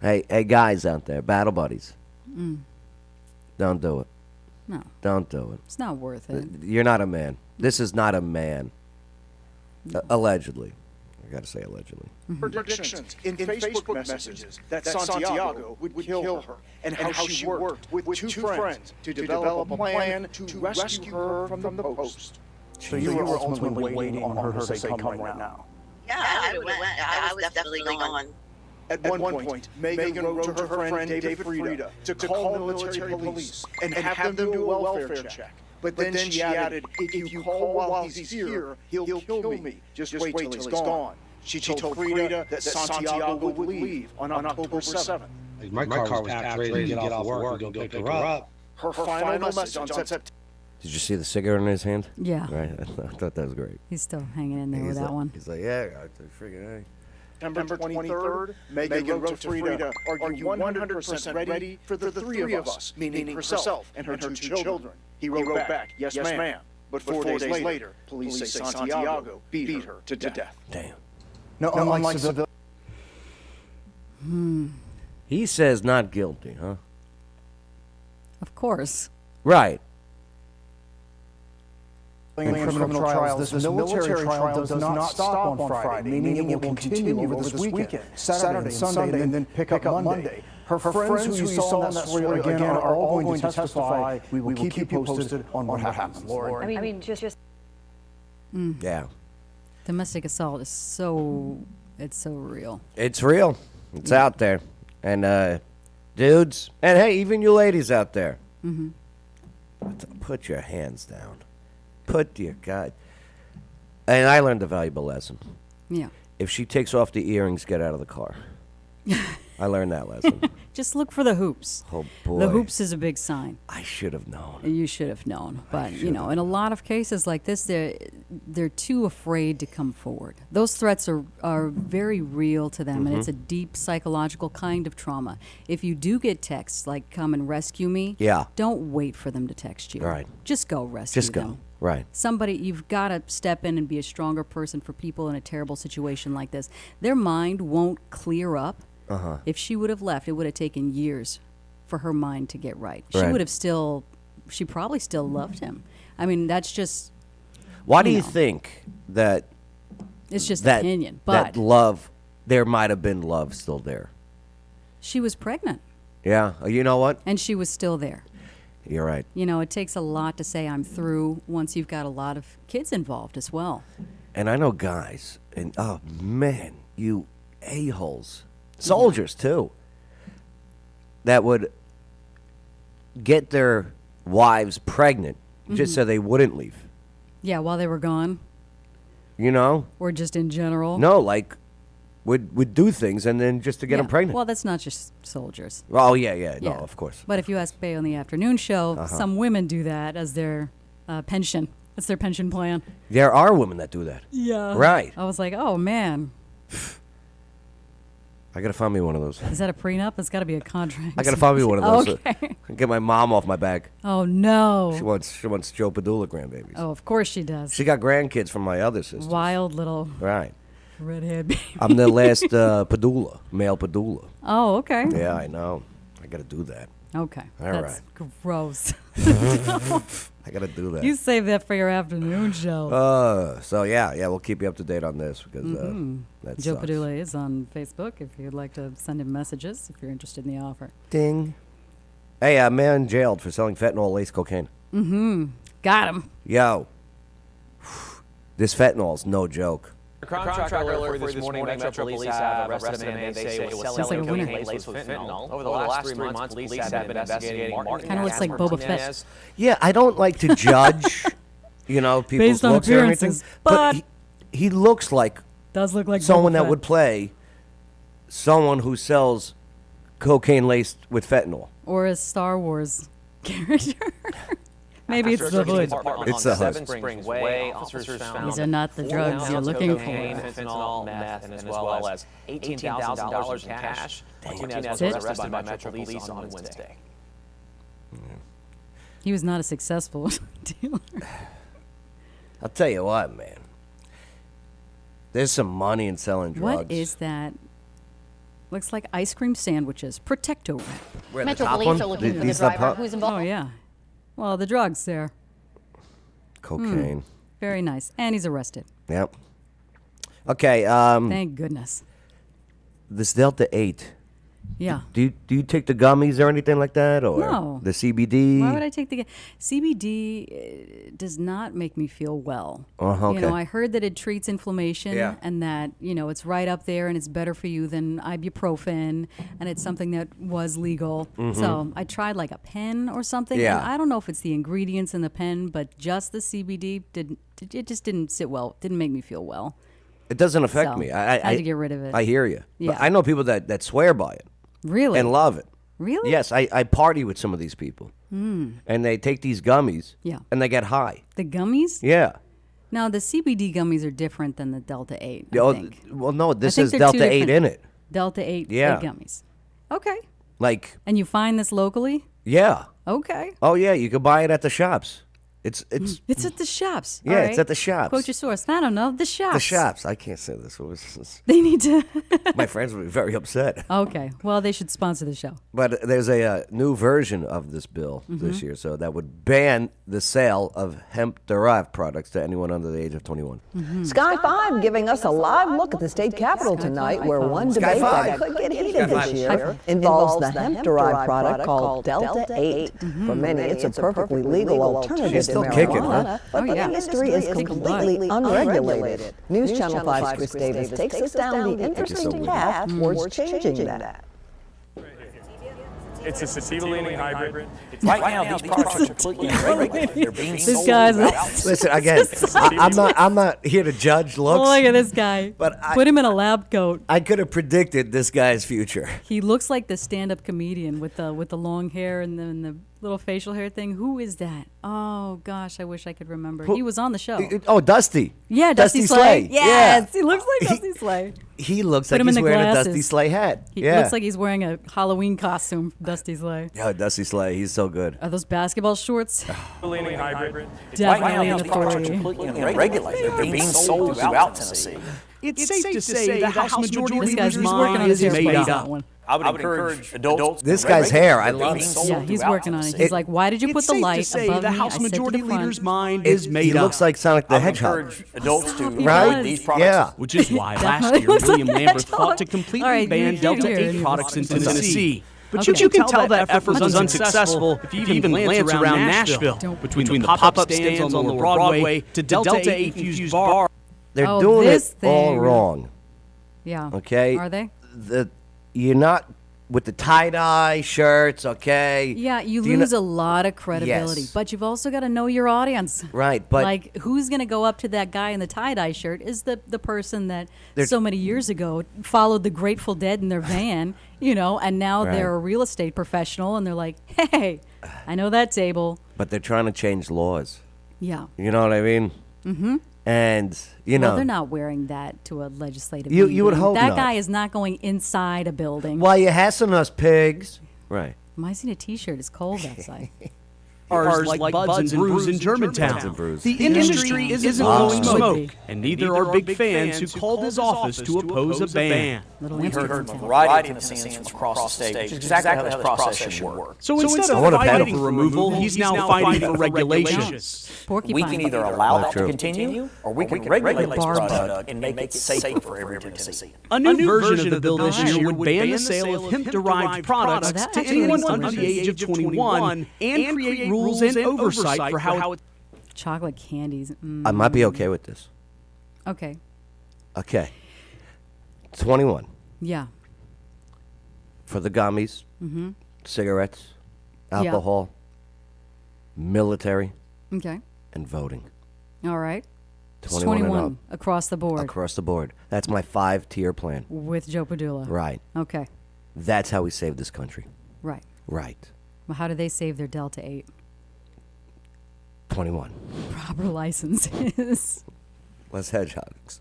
S1: Hey, guys out there, battle buddies, don't do it.
S2: No.
S1: Don't do it.
S2: It's not worth it.
S1: You're not a man. This is not a man. Allegedly. I gotta say allegedly.
S6: predictions in Facebook messages that Santiago would kill her, and how she worked with two friends to develop a plan to rescue her from the post. So you were ultimately waiting on her to say, come right now.
S8: Yeah, I would have went. I was definitely gone.
S6: At one point, Megan wrote to her friend David Frieda to call military police and have them do a welfare check. But then she added, if you call while he's here, he'll kill me. Just wait till he's gone. She told Frieda that Santiago would leave on October 7th.
S7: My car was packed ready to get off work and go pick her up.
S6: Her final message on September.
S1: Did you see the cigarette in his hand?
S2: Yeah.
S1: Right? I thought that was great.
S2: He's still hanging in there with that one.
S1: He's like, yeah, I freaking hey.
S6: September 23rd, Megan wrote to Frieda, are you 100% ready for the three of us, meaning herself and her two children? He wrote back, yes ma'am. But 4 days later, police say Santiago beat her to death.
S1: Damn.
S6: No, unlike civilians.
S1: He says not guilty, huh?
S2: Of course.
S1: Right.
S6: In criminal trials, this military trial does not stop on Friday, meaning it will continue over this weekend, Saturday and Sunday, and then pick up Monday. Her friends who you saw in that story again are all going to testify. We will keep you posted on what happens, Lord.
S4: I mean, just
S1: Yeah.
S2: Domestic assault is it's so real.
S1: It's real. It's out there. And dudes, and hey, even you ladies out there, put your hands down. Put your God. And I learned a valuable lesson.
S2: Yeah.
S1: If she takes off the earrings, get out of the car. I learned that lesson.
S2: Just look for the hoops.
S1: Oh, boy.
S2: The hoops is a big sign.
S1: I should have known.
S2: You should have known. But, in a lot of cases like this, they're too afraid to come forward. Those threats are very real to them, and it's a deep psychological kind of trauma. If you do get texts like, come and rescue me, don't wait for them to text you.
S1: Right.
S2: Just go rescue
S1: Just
S2: them.
S1: go. Right.
S2: Somebody, you've got to step in and be a stronger person for people in a terrible situation like this. Their mind won't clear up. If she would have left, it would have taken years for her mind to get right. She would have she probably still loved him. I mean, that's just.
S1: Why do you think that?
S2: It's just
S1: that,
S2: opinion,
S1: that
S2: but
S1: love, there might have been love still there.
S2: she was pregnant,
S1: Yeah. You know what?
S2: and she was still there.
S1: You're right.
S2: It takes a lot to say I'm through once you've got a lot of kids involved as well.
S1: And I know guys, and oh man, you a-holes, soldiers too, that would get their wives pregnant just so they wouldn't leave.
S2: Yeah, while they were gone,
S1: You know?
S2: or just in general.
S1: No, like would do things and then just to get them pregnant.
S2: Well, that's not just soldiers.
S1: Oh yeah, no, of course.
S2: But if you ask Bay on the afternoon show, some women do that as their pension. That's their pension plan.
S1: There are women that do that.
S2: Yeah.
S1: Right.
S2: I was like, oh man,
S1: I gotta find me one of those.
S2: is that a prenup? It's got to be a contract.
S1: I gotta find me one of those.
S2: Okay.
S1: Get my mom off my back.
S2: Oh no.
S1: She wants Joe Padula grandbabies.
S2: Oh, of course she does.
S1: She got grandkids from my other sisters.
S2: Wild little
S1: Right.
S2: redhead baby.
S1: I'm the last Padula, male Padula.
S2: Oh, okay.
S1: Yeah, I know. I gotta do that.
S2: Okay.
S1: All
S2: That's gross.
S1: I gotta do that.
S2: You save that for your afternoon show.
S1: So yeah, we'll keep you up to date on this because that
S2: Joe
S1: sucks.
S2: Padula is on Facebook if you'd like to send him messages if you're interested in the offer.
S1: Ding. Hey, a man jailed for selling fentanyl laced cocaine.
S2: Got him.
S1: Yo, this fentanyl's no joke.
S9: Crime tracker alert for this morning. Metro Police have arrested a man they say was
S2: Sounds like a
S9: selling
S2: winner.
S9: cocaine laced with fentanyl. Over the last 3 months, police have been investigating Martin.
S2: Kinda looks like Boba Fett.
S1: Yeah, I don't like to judge, people's
S2: Based on
S1: looks or anything,
S2: appearances, but
S1: he looks like
S2: does look like
S1: someone
S2: Boba
S1: that
S2: Fett.
S1: would play someone who sells cocaine laced with fentanyl.
S2: Or a Star Wars character. Maybe it's the hood.
S1: It's the hood.
S9: 7 Springs Way. Officers found
S2: These are not the
S9: 4
S2: drugs
S9: pounds
S2: you're
S9: of
S2: looking
S9: cocaine,
S2: for.
S9: fentanyl, meth, and as well as $18,000 in cash. Martinez was
S2: it.
S9: arrested by Metro Police on Wednesday.
S2: He was not a successful dealer.
S1: I'll tell you what, man. There's some money in selling drugs.
S2: What is that? Looks like ice cream sandwiches. Protecto wrap.
S1: Where, the
S10: Metro
S1: top
S10: police
S1: one?
S10: are looking for the
S1: These
S10: driver
S1: top-
S10: who's involved.
S2: Oh, yeah. Well, the drugs there.
S1: Cocaine.
S2: Very nice. And he's arrested.
S1: Yep. Okay.
S2: Thank goodness.
S1: This Delta 8.
S2: Yeah.
S1: Do you take the gummies or anything like that, or
S2: No.
S1: the CBD?
S2: Why would I take the CBD? Does not make me feel well.
S1: Okay.
S2: I heard that it treats inflammation,
S1: Yeah.
S2: and that it's right up there, and it's better for you than ibuprofen, and it's something that was legal. So I tried like a pen or something.
S1: Yeah.
S2: And I don't know if it's the ingredients in the pen, but just the CBD it just didn't sit well. Didn't make me feel well.
S1: It doesn't affect
S2: So,
S1: me.
S2: had to get rid of it.
S1: I hear you.
S2: Yeah.
S1: But I know people that swear by it
S2: Really?
S1: and love it.
S2: Really?
S1: Yes, I party with some of these people, and they take these gummies,
S2: Yeah.
S1: and they get high.
S2: The gummies?
S1: Yeah.
S2: Now the CBD gummies are different than the Delta 8. I
S1: Oh,
S2: think.
S1: well, no, this
S2: think
S1: is
S2: they're
S1: Delta
S2: two
S1: 8 in
S2: different-
S1: it.
S2: Delta 8
S1: Yeah.
S2: gummies. Okay.
S1: Like,
S2: And you find this locally?
S1: yeah.
S2: Okay.
S1: Oh, yeah, you could buy it at the shops. It's
S2: It's at the shops.
S1: Yeah,
S2: all
S1: it's at the shops.
S2: Quote your source. I don't know. The shops.
S1: the shops. I can't say this. What was this?
S2: They need to.
S1: My friends would be very upset.
S2: Okay. Well, they should sponsor the show.
S1: But there's a new version of this bill this year, so that would ban the sale of hemp-derived products to anyone under the age of 21.
S10: Skye 5 giving us a live look at the state capitol tonight, where one debate that could get heated this year involves the hemp-derived product called Delta 8. For many, it's a perfectly legal alternative
S1: She's still
S10: to
S1: kicking,
S10: marijuana,
S1: huh?
S10: but the industry is completely unregulated. News Channel 5's Chris Davis takes us down the interesting path towards changing that.
S11: It's a sativa-leaning hybrid.
S9: Right now, these products are completely unregulated. They're being
S2: This
S9: sold
S2: guy's.
S9: without
S1: Listen, again, I'm not here to judge looks.
S2: Look at this guy.
S1: But
S2: Put him in a lab coat.
S1: I could have predicted this guy's future.
S2: He looks like the stand-up comedian with the long hair and the little facial hair thing. Who is that? Oh gosh, I wish I could remember. He was on the show.
S1: Oh, Dusty.
S2: Yeah, Dusty Slay. Yes, he looks like Dusty Slay.
S1: He looks
S2: Put
S1: like
S2: him in
S1: he's
S2: the
S1: wearing a
S2: glasses.
S1: Dusty Slay hat.
S2: He
S1: yeah.
S2: looks like he's wearing a Halloween costume. Dusty Slay.
S1: Yeah, Dusty Slay. He's so good.
S2: Are those basketball shorts?
S11: Sativa-leaning hybrid.
S2: Definitely in
S9: these products are
S2: authority.
S9: completely unregulated. They're being sold throughout Tennessee.
S5: It's safe to say the House Majority
S2: This guy's
S5: Leader's
S2: working on
S5: mind
S2: his
S5: is
S2: hair
S5: made
S2: on that
S5: up.
S2: one.
S9: I would encourage adults.
S1: This guy's hair, I love it.
S2: Yeah, he's working on it. He's like, why did you put
S5: It's
S2: the
S5: safe
S2: light
S5: to say
S2: above
S5: the
S2: me?
S5: House
S2: I said to
S5: Majority
S2: the front.
S5: Leader's mind
S1: He
S5: is made up.
S1: looks like Sonic the
S9: I would
S1: Hedgehog.
S9: encourage adults to
S2: He
S9: regulate
S2: does.
S9: these products.
S1: Yeah.
S5: Which is why last
S2: Definitely
S5: year
S2: looks
S5: William
S2: like a
S5: Lambert fought to
S2: hedgehog.
S5: completely
S2: All right,
S5: ban
S2: you
S5: Delta
S2: hear
S5: 8
S2: it.
S5: products in
S2: Okay.
S5: Tennessee. But
S2: Okay.
S5: you can tell that effort was unsuccessful if you even glance around Nashville. Between the pop-up stands on Lower Broadway to Delta 8 infused bar.
S1: They're
S2: Oh,
S1: doing
S2: this
S1: it all
S2: thing.
S1: wrong.
S2: Yeah.
S1: Okay.
S2: Are they?
S1: You're not with the tie-dye shirts, okay?
S2: Yeah, you
S1: Do you
S2: lose
S1: know-
S2: a lot of credibility,
S1: Yes.
S2: but you've also got to know your audience.
S1: Right, but
S2: Like, who's going to go up to that guy in the tie-dye shirt is the person that so many years ago followed the Grateful Dead in their van, and now
S1: Right.
S2: they're a real estate professional, and they're like, hey, I know that table.
S1: but they're trying to change laws.
S2: Yeah.
S1: You know what I mean? Mm-hmm. And
S2: Well, they're not wearing that to a legislative
S1: You
S2: meeting.
S1: would hope
S2: that
S1: not.
S2: guy is not going inside a building.
S1: why you hassling us, pigs? Right.
S2: Am I seeing a T-shirt? It's cold outside.
S5: Bars like Buds and Brews in Germantown.
S1: Buds and Brews.
S5: The industry isn't blowing
S2: Would
S5: smoke,
S2: be.
S5: and neither are big fans who called his office to oppose a ban.
S2: Little
S9: We
S2: answer.
S9: heard from a variety of Tennesseans from across the state, which is exactly how this process should work.
S5: So instead
S1: want
S5: of
S1: a
S5: fighting
S1: panel.
S5: for removal, he's now fighting for regulations.
S2: Porcupine.
S9: We can either allow that to
S1: true.
S9: continue, or we can regulate this
S2: bar
S9: product and make it safer for every Tennessean.
S5: A new version of the bill this year would ban the sale of hemp-derived products
S2: Oh, that
S5: to
S2: actually
S5: anyone
S2: makes
S5: under
S2: sense.
S5: the age of 21 and create rules and oversight for how it.
S2: Chocolate candies.
S1: I might be okay with this.
S2: Okay.
S1: Okay. 21
S2: Yeah.
S1: for the gummies, cigarettes, alcohol, military,
S2: Okay.
S1: and voting.
S2: All right. It's
S1: 21 and up.
S2: across the board
S1: Across the board. That's my 5-tier plan.
S2: with Joe Padula.
S1: Right.
S2: Okay.
S1: That's how we save this country.
S2: Right.
S1: Right.
S2: Well, how do they save their Delta 8?
S1: 21.
S2: Proper licenses.
S1: Less hedgehogs.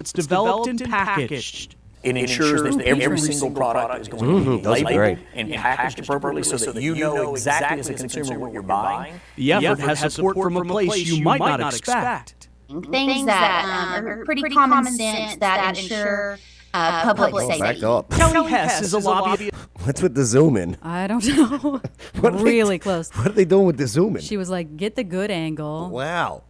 S5: It's developed and packaged.
S9: It ensures that every single product is going to be
S1: Those are
S9: labeled
S1: great.
S9: and packaged appropriately so that you know exactly as a consumer what you're buying.
S5: The effort has support from a place you might not expect.
S8: Things that are pretty common sense that ensure public safety.
S1: Back up.
S5: Kelly Hess is a lobbyist.
S1: What's with the zoom in?
S2: I don't know.
S1: What are they-
S2: Really close.
S1: What are they doing with the zoom in?
S2: She was like, get the good angle.
S1: Wow.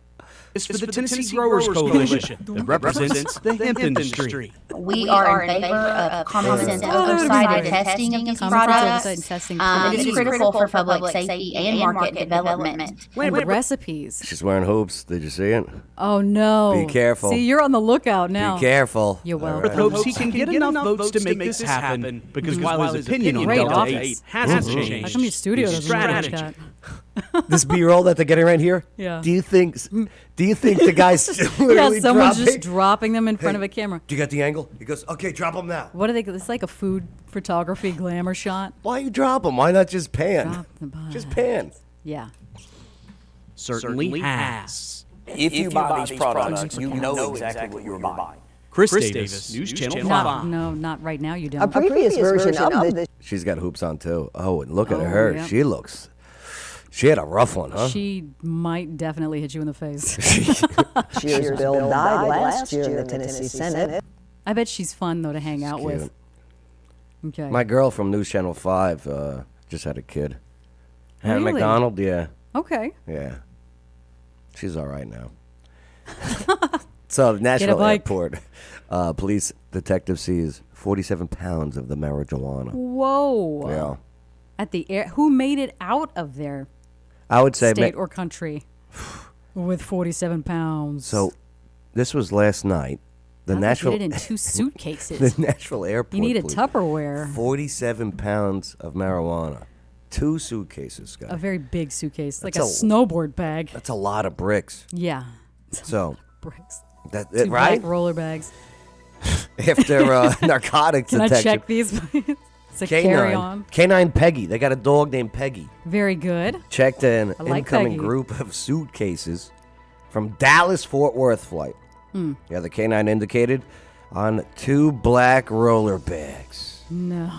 S5: It's for the Tennessee Growers Coalition that represents the hemp industry.
S8: We are in favor of common sense oversight and testing of these
S2: Common sense
S8: products.
S2: oversight and testing.
S8: It is critical for public safety and market development.
S2: And recipes.
S1: She's wearing hoops. Did you see it?
S2: Oh, no.
S1: Be careful.
S2: See, you're on the lookout now.
S1: Be careful.
S2: You're
S1: All
S2: welcome.
S5: Hopes he can get enough votes to make this happen because while his opinion on
S2: Great
S5: Delta
S2: office.
S5: 8 hasn't changed,
S2: How come your studio
S5: his
S2: doesn't look like
S5: strategy.
S2: that?
S1: This B-roll that they're getting right here.
S2: Yeah.
S1: Do you think the guy's
S2: Yeah,
S1: literally
S2: someone's
S1: dropping?
S2: just dropping them in front
S1: Hey,
S2: of a camera.
S1: Do you got the angle? He goes, okay, drop them now.
S2: What are they? It's like a food photography glamour shot.
S1: Why you drop them? Why not just pan?
S2: Drop the ball.
S1: Just pan.
S2: Yeah.
S5: certainly has.
S9: If you buy these products, you know exactly what you're buying.
S5: Chris Davis, News Channel 5.
S2: No, not right now. You
S10: A
S2: don't.
S10: previous version of this
S1: She's got hoops on too. Oh, and look at her.
S2: yeah.
S1: She looks. She had a rough one, huh?
S2: She might definitely hit you in the face.
S10: Shears Bill died last year in the Tennessee Senate.
S2: I bet she's fun, though, to hang out with. Okay.
S1: My girl from News Channel 5 just had a kid. Hannah
S2: Really?
S1: McDonald, yeah.
S2: Okay.
S1: Yeah. She's all right now. So, Nashville
S2: bike.
S1: Airport. Police detective sees 47 pounds of the marijuana.
S2: Whoa.
S1: Yeah.
S2: At the air. Who made it out of their
S1: I would say...
S2: state or country with 47 pounds?
S1: So, this was last night. The
S2: How'd they
S1: Nashville...
S2: get it in 2 suitcases?
S1: The Nashville Airport.
S2: You need a
S1: police.
S2: Tupperware.
S1: 47 pounds of marijuana. 2 suitcases, Skye.
S2: A very big suitcase, like a
S1: That's
S2: snowboard bag.
S1: That's a lot of bricks.
S2: Yeah.
S1: So...
S2: Bricks.
S1: That,
S2: 2
S1: right?
S2: black roller bags.
S1: After narcotics
S2: Can
S1: detection.
S2: I check these, please? It's a carry on.
S1: Canine Peggy. They got a dog named Peggy.
S2: Very good.
S1: Checked an
S2: I like
S1: incoming
S2: Peggy.
S1: group of suitcases from Dallas-Fort Worth flight. Yeah, the canine indicated on 2 black roller bags.
S2: No.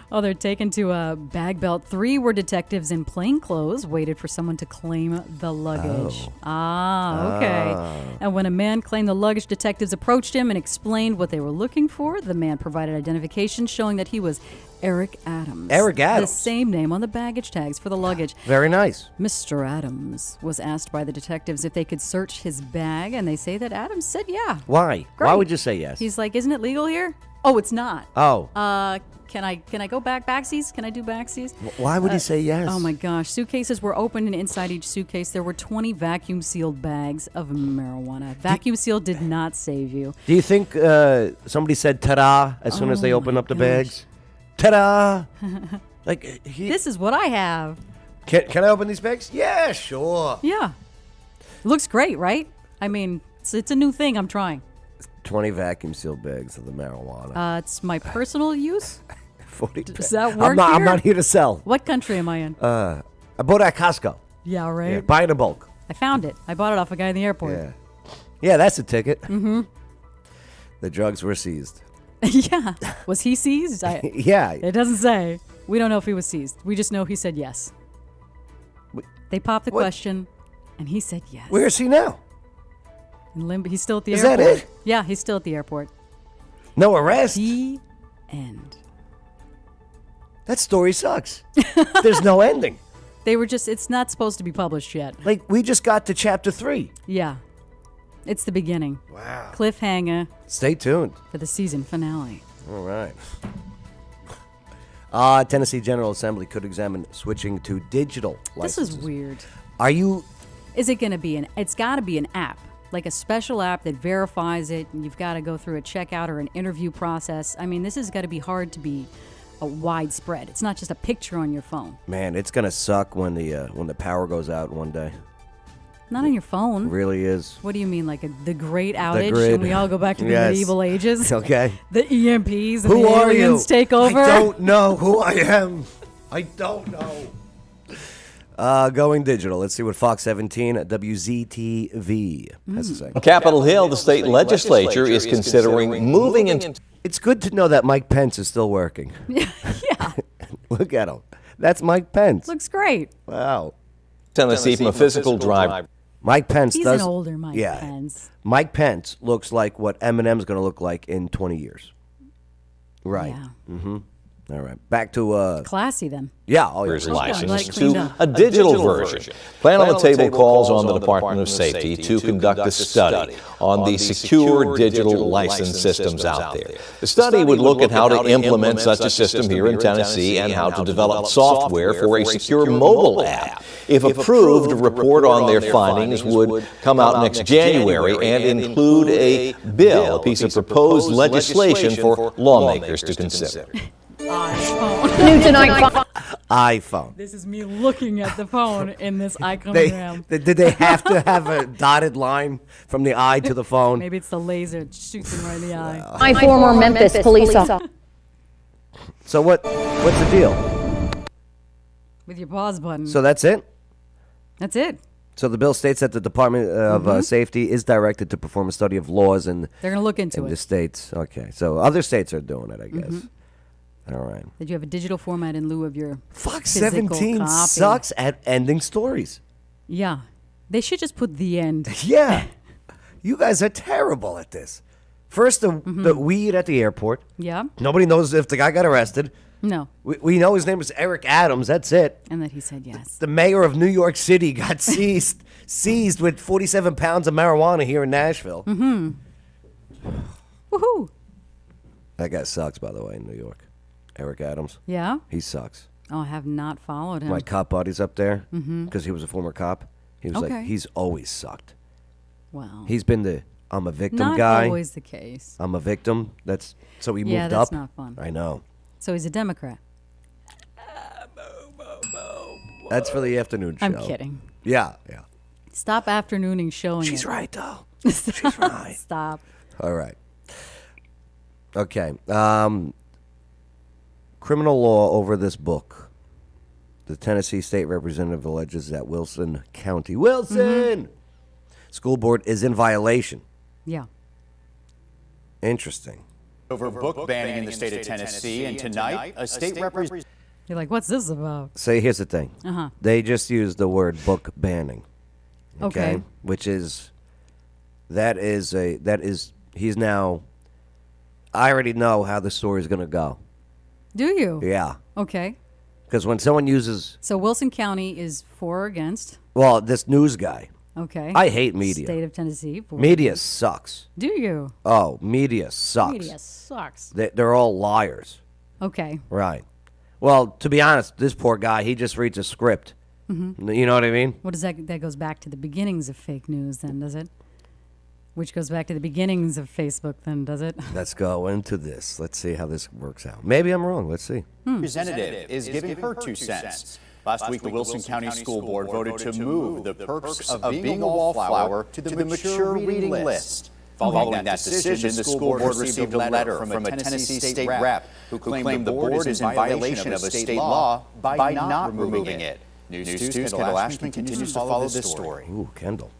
S2: Oh, they're taken to a bag belt. 3 were detectives in plain clothes, waited for someone to claim the luggage. Okay. And when a man claimed the luggage, detectives approached him and explained what they were looking for. The man provided identification showing that he was Eric Adams.
S1: Eric Adams.
S2: The same name on the baggage tags for the luggage.
S1: Very nice.
S2: Mr. Adams was asked by the detectives if they could search his bag, and they say that Adams said yeah.
S1: Why?
S2: Great.
S1: Why would you say yes?
S2: He's like, isn't it legal here? Oh, it's not.
S1: Oh.
S2: Can I go backsies? Can I do backsies?
S1: Why would he say yes?
S2: Oh my gosh. Suitcases were opened, and inside each suitcase there were 20 vacuum sealed bags of marijuana. Vacuum sealed did not save you.
S1: Do you think somebody said ta-da as soon as they opened up the bags? Ta-da! Like
S2: This is what I have.
S1: Can I open these bags? Yeah, sure.
S2: Yeah. Looks great, right? I mean, it's a new thing I'm trying.
S1: 20 vacuum sealed bags of the marijuana.
S2: It's my personal use.
S1: 40
S2: Does that work
S1: I'm
S2: here?
S1: not here to sell.
S2: What country am I in?
S1: I bought it at Costco.
S2: Yeah, right.
S1: Yeah, buying in bulk.
S2: I found it. I bought it off a guy in the airport.
S1: Yeah. Yeah, that's a ticket. Mm-hmm. The drugs were seized.
S2: Yeah. Was he seized?
S1: Yeah.
S2: It doesn't say. We don't know if he was seized. We just know he said yes. They popped the question, and he said yes.
S1: Where is he now?
S2: In limbo. He's still at the
S1: Is
S2: airport.
S1: that it?
S2: Yeah, he's still at the airport.
S1: No arrest?
S2: The end.
S1: That story sucks. There's no ending.
S2: They were just, it's not supposed to be published yet.
S1: Like, we just got to chapter 3.
S2: Yeah. It's the beginning.
S1: Wow.
S2: Cliffhanger
S1: Stay tuned.
S2: for the season finale.
S1: All right. Tennessee General Assembly could examine switching to digital licenses.
S2: This is weird.
S1: Are you...
S2: Is it going to be it's got to be an app, like a special app that verifies it, and you've got to go through a checkout or an interview process. I mean, this has got to be hard to be a widespread. It's not just a picture on your phone.
S1: Man, it's going to suck when the power goes out one day.
S2: Not on your phone.
S1: It really is.
S2: What do you mean, like the great outage,
S1: grid.
S2: and we all go back to the
S1: Yes.
S2: medieval ages?
S1: Okay.
S2: The EMPs and
S1: Who
S2: the
S1: are you?
S2: aliens take over?
S1: I don't know who I am. I don't know. Going digital. Let's see what Fox 17 WZTV has to say.
S12: On Capitol Hill, the state legislature is considering moving into...
S1: It's good to know that Mike Pence is still working.
S2: Yeah.
S1: Look at him. That's Mike Pence.
S2: Looks great.
S1: Wow.
S12: Tennessee from a physical drive.
S1: Mike Pence
S2: He's
S1: does.
S2: an older Mike
S1: yeah.
S2: Pence.
S1: Mike Pence looks like what Eminem's going to look like in 20 years. Right.
S2: Yeah.
S1: Mm-hmm. All right. Back to
S2: Classy then.
S1: yeah. Oh,
S12: Driver's
S1: yeah.
S12: license
S2: Like cleaned
S12: to
S2: up.
S12: a digital version. Plan on the table calls on the Department of Safety to conduct a study on the secure digital license systems out there. The study would look at how to implement such a system here in Tennessee and how to develop software for a secure mobile app. If approved, a report on their findings would come out next January and include a bill, a piece of proposed legislation for lawmakers to consider.
S2: New tonight.
S1: iPhone.
S2: This is me looking at the phone in this iconogram.
S1: Did they have to have a dotted line from the eye to the phone?
S2: Maybe it's the laser that shoots him right in the eye.
S13: My former Memphis police officer.
S1: So what's the deal?
S2: With your pause button.
S1: So that's it?
S2: That's it.
S1: So the bill states that the Department of Safety is directed to perform a study of laws in
S2: They're going to look into
S1: the
S2: it.
S1: states. Okay, so other states are doing it, I guess. All right.
S2: That you have a digital format in lieu of your
S1: Fox
S2: physical
S1: 17
S2: copy.
S1: sucks at ending stories.
S2: Yeah. They should just put the end.
S1: Yeah. You guys are terrible at this. First, the weed at the airport.
S2: Yeah.
S1: Nobody knows if the guy got arrested.
S2: No.
S1: We know his name was Eric Adams. That's it.
S2: And that he said yes.
S1: The mayor of New York City got seized with 47 pounds of marijuana here in Nashville.
S2: Mm-hmm. Woohoo.
S1: That guy sucks, by the way, in New York. Eric Adams.
S2: Yeah?
S1: He sucks.
S2: Oh, I have not followed him.
S1: My cop buddy's up there
S2: Mhm.
S1: because he was a former cop. He was
S2: Okay.
S1: like, he's always sucked.
S2: Wow.
S1: He's been the I'm a victim
S2: Not
S1: guy.
S2: always the case.
S1: I'm a victim. So he moved
S2: Yeah,
S1: up.
S2: that's not fun.
S1: I know.
S2: So he's a Democrat.
S1: That's for the afternoon show.
S2: I'm kidding.
S1: Yeah.
S2: Stop afternooning showing
S1: She's
S2: it.
S1: right, though. She's right.
S2: Stop.
S1: All right. Okay. Criminal law over this book. The Tennessee State Representative alleges that Wilson County, school board is in violation.
S2: Yeah.
S1: Interesting.
S14: Over book banning in the state of Tennessee, and tonight, a state representative.
S2: You're like, what's this about?
S1: So here's the thing.
S2: Uh-huh.
S1: They just used the word book banning.
S2: Okay.
S1: Which is, he's now, I already know how the story's going to go.
S2: Do you?
S1: Yeah.
S2: Okay.
S1: Because when someone uses,
S2: So Wilson County is for or against?
S1: well, this news guy.
S2: Okay.
S1: I hate media.
S2: State of Tennessee. For
S1: Media sucks.
S2: Do you?
S1: Oh, media sucks.
S2: Media sucks.
S1: They're all liars.
S2: Okay.
S1: Right. Well, to be honest, this poor guy, he just reads a script.
S2: Mm-hmm.
S1: You know what I mean?
S2: What does that goes back to the beginnings of fake news then, does it? Which goes back to the beginnings of Facebook then, does it?
S1: Let's go into this. Let's see how this works out. Maybe I'm wrong. Let's see.
S14: Representative is giving her 2 cents. Last week, the Wilson County School Board voted to move the perks of being a wallflower to the mature reading list. Following that decision, the school board received a letter from a Tennessee state rep who claimed the board is in violation of a state law by not removing it. News 2's Kendall Ashman continues to follow this story.
S1: Ooh, Kendall.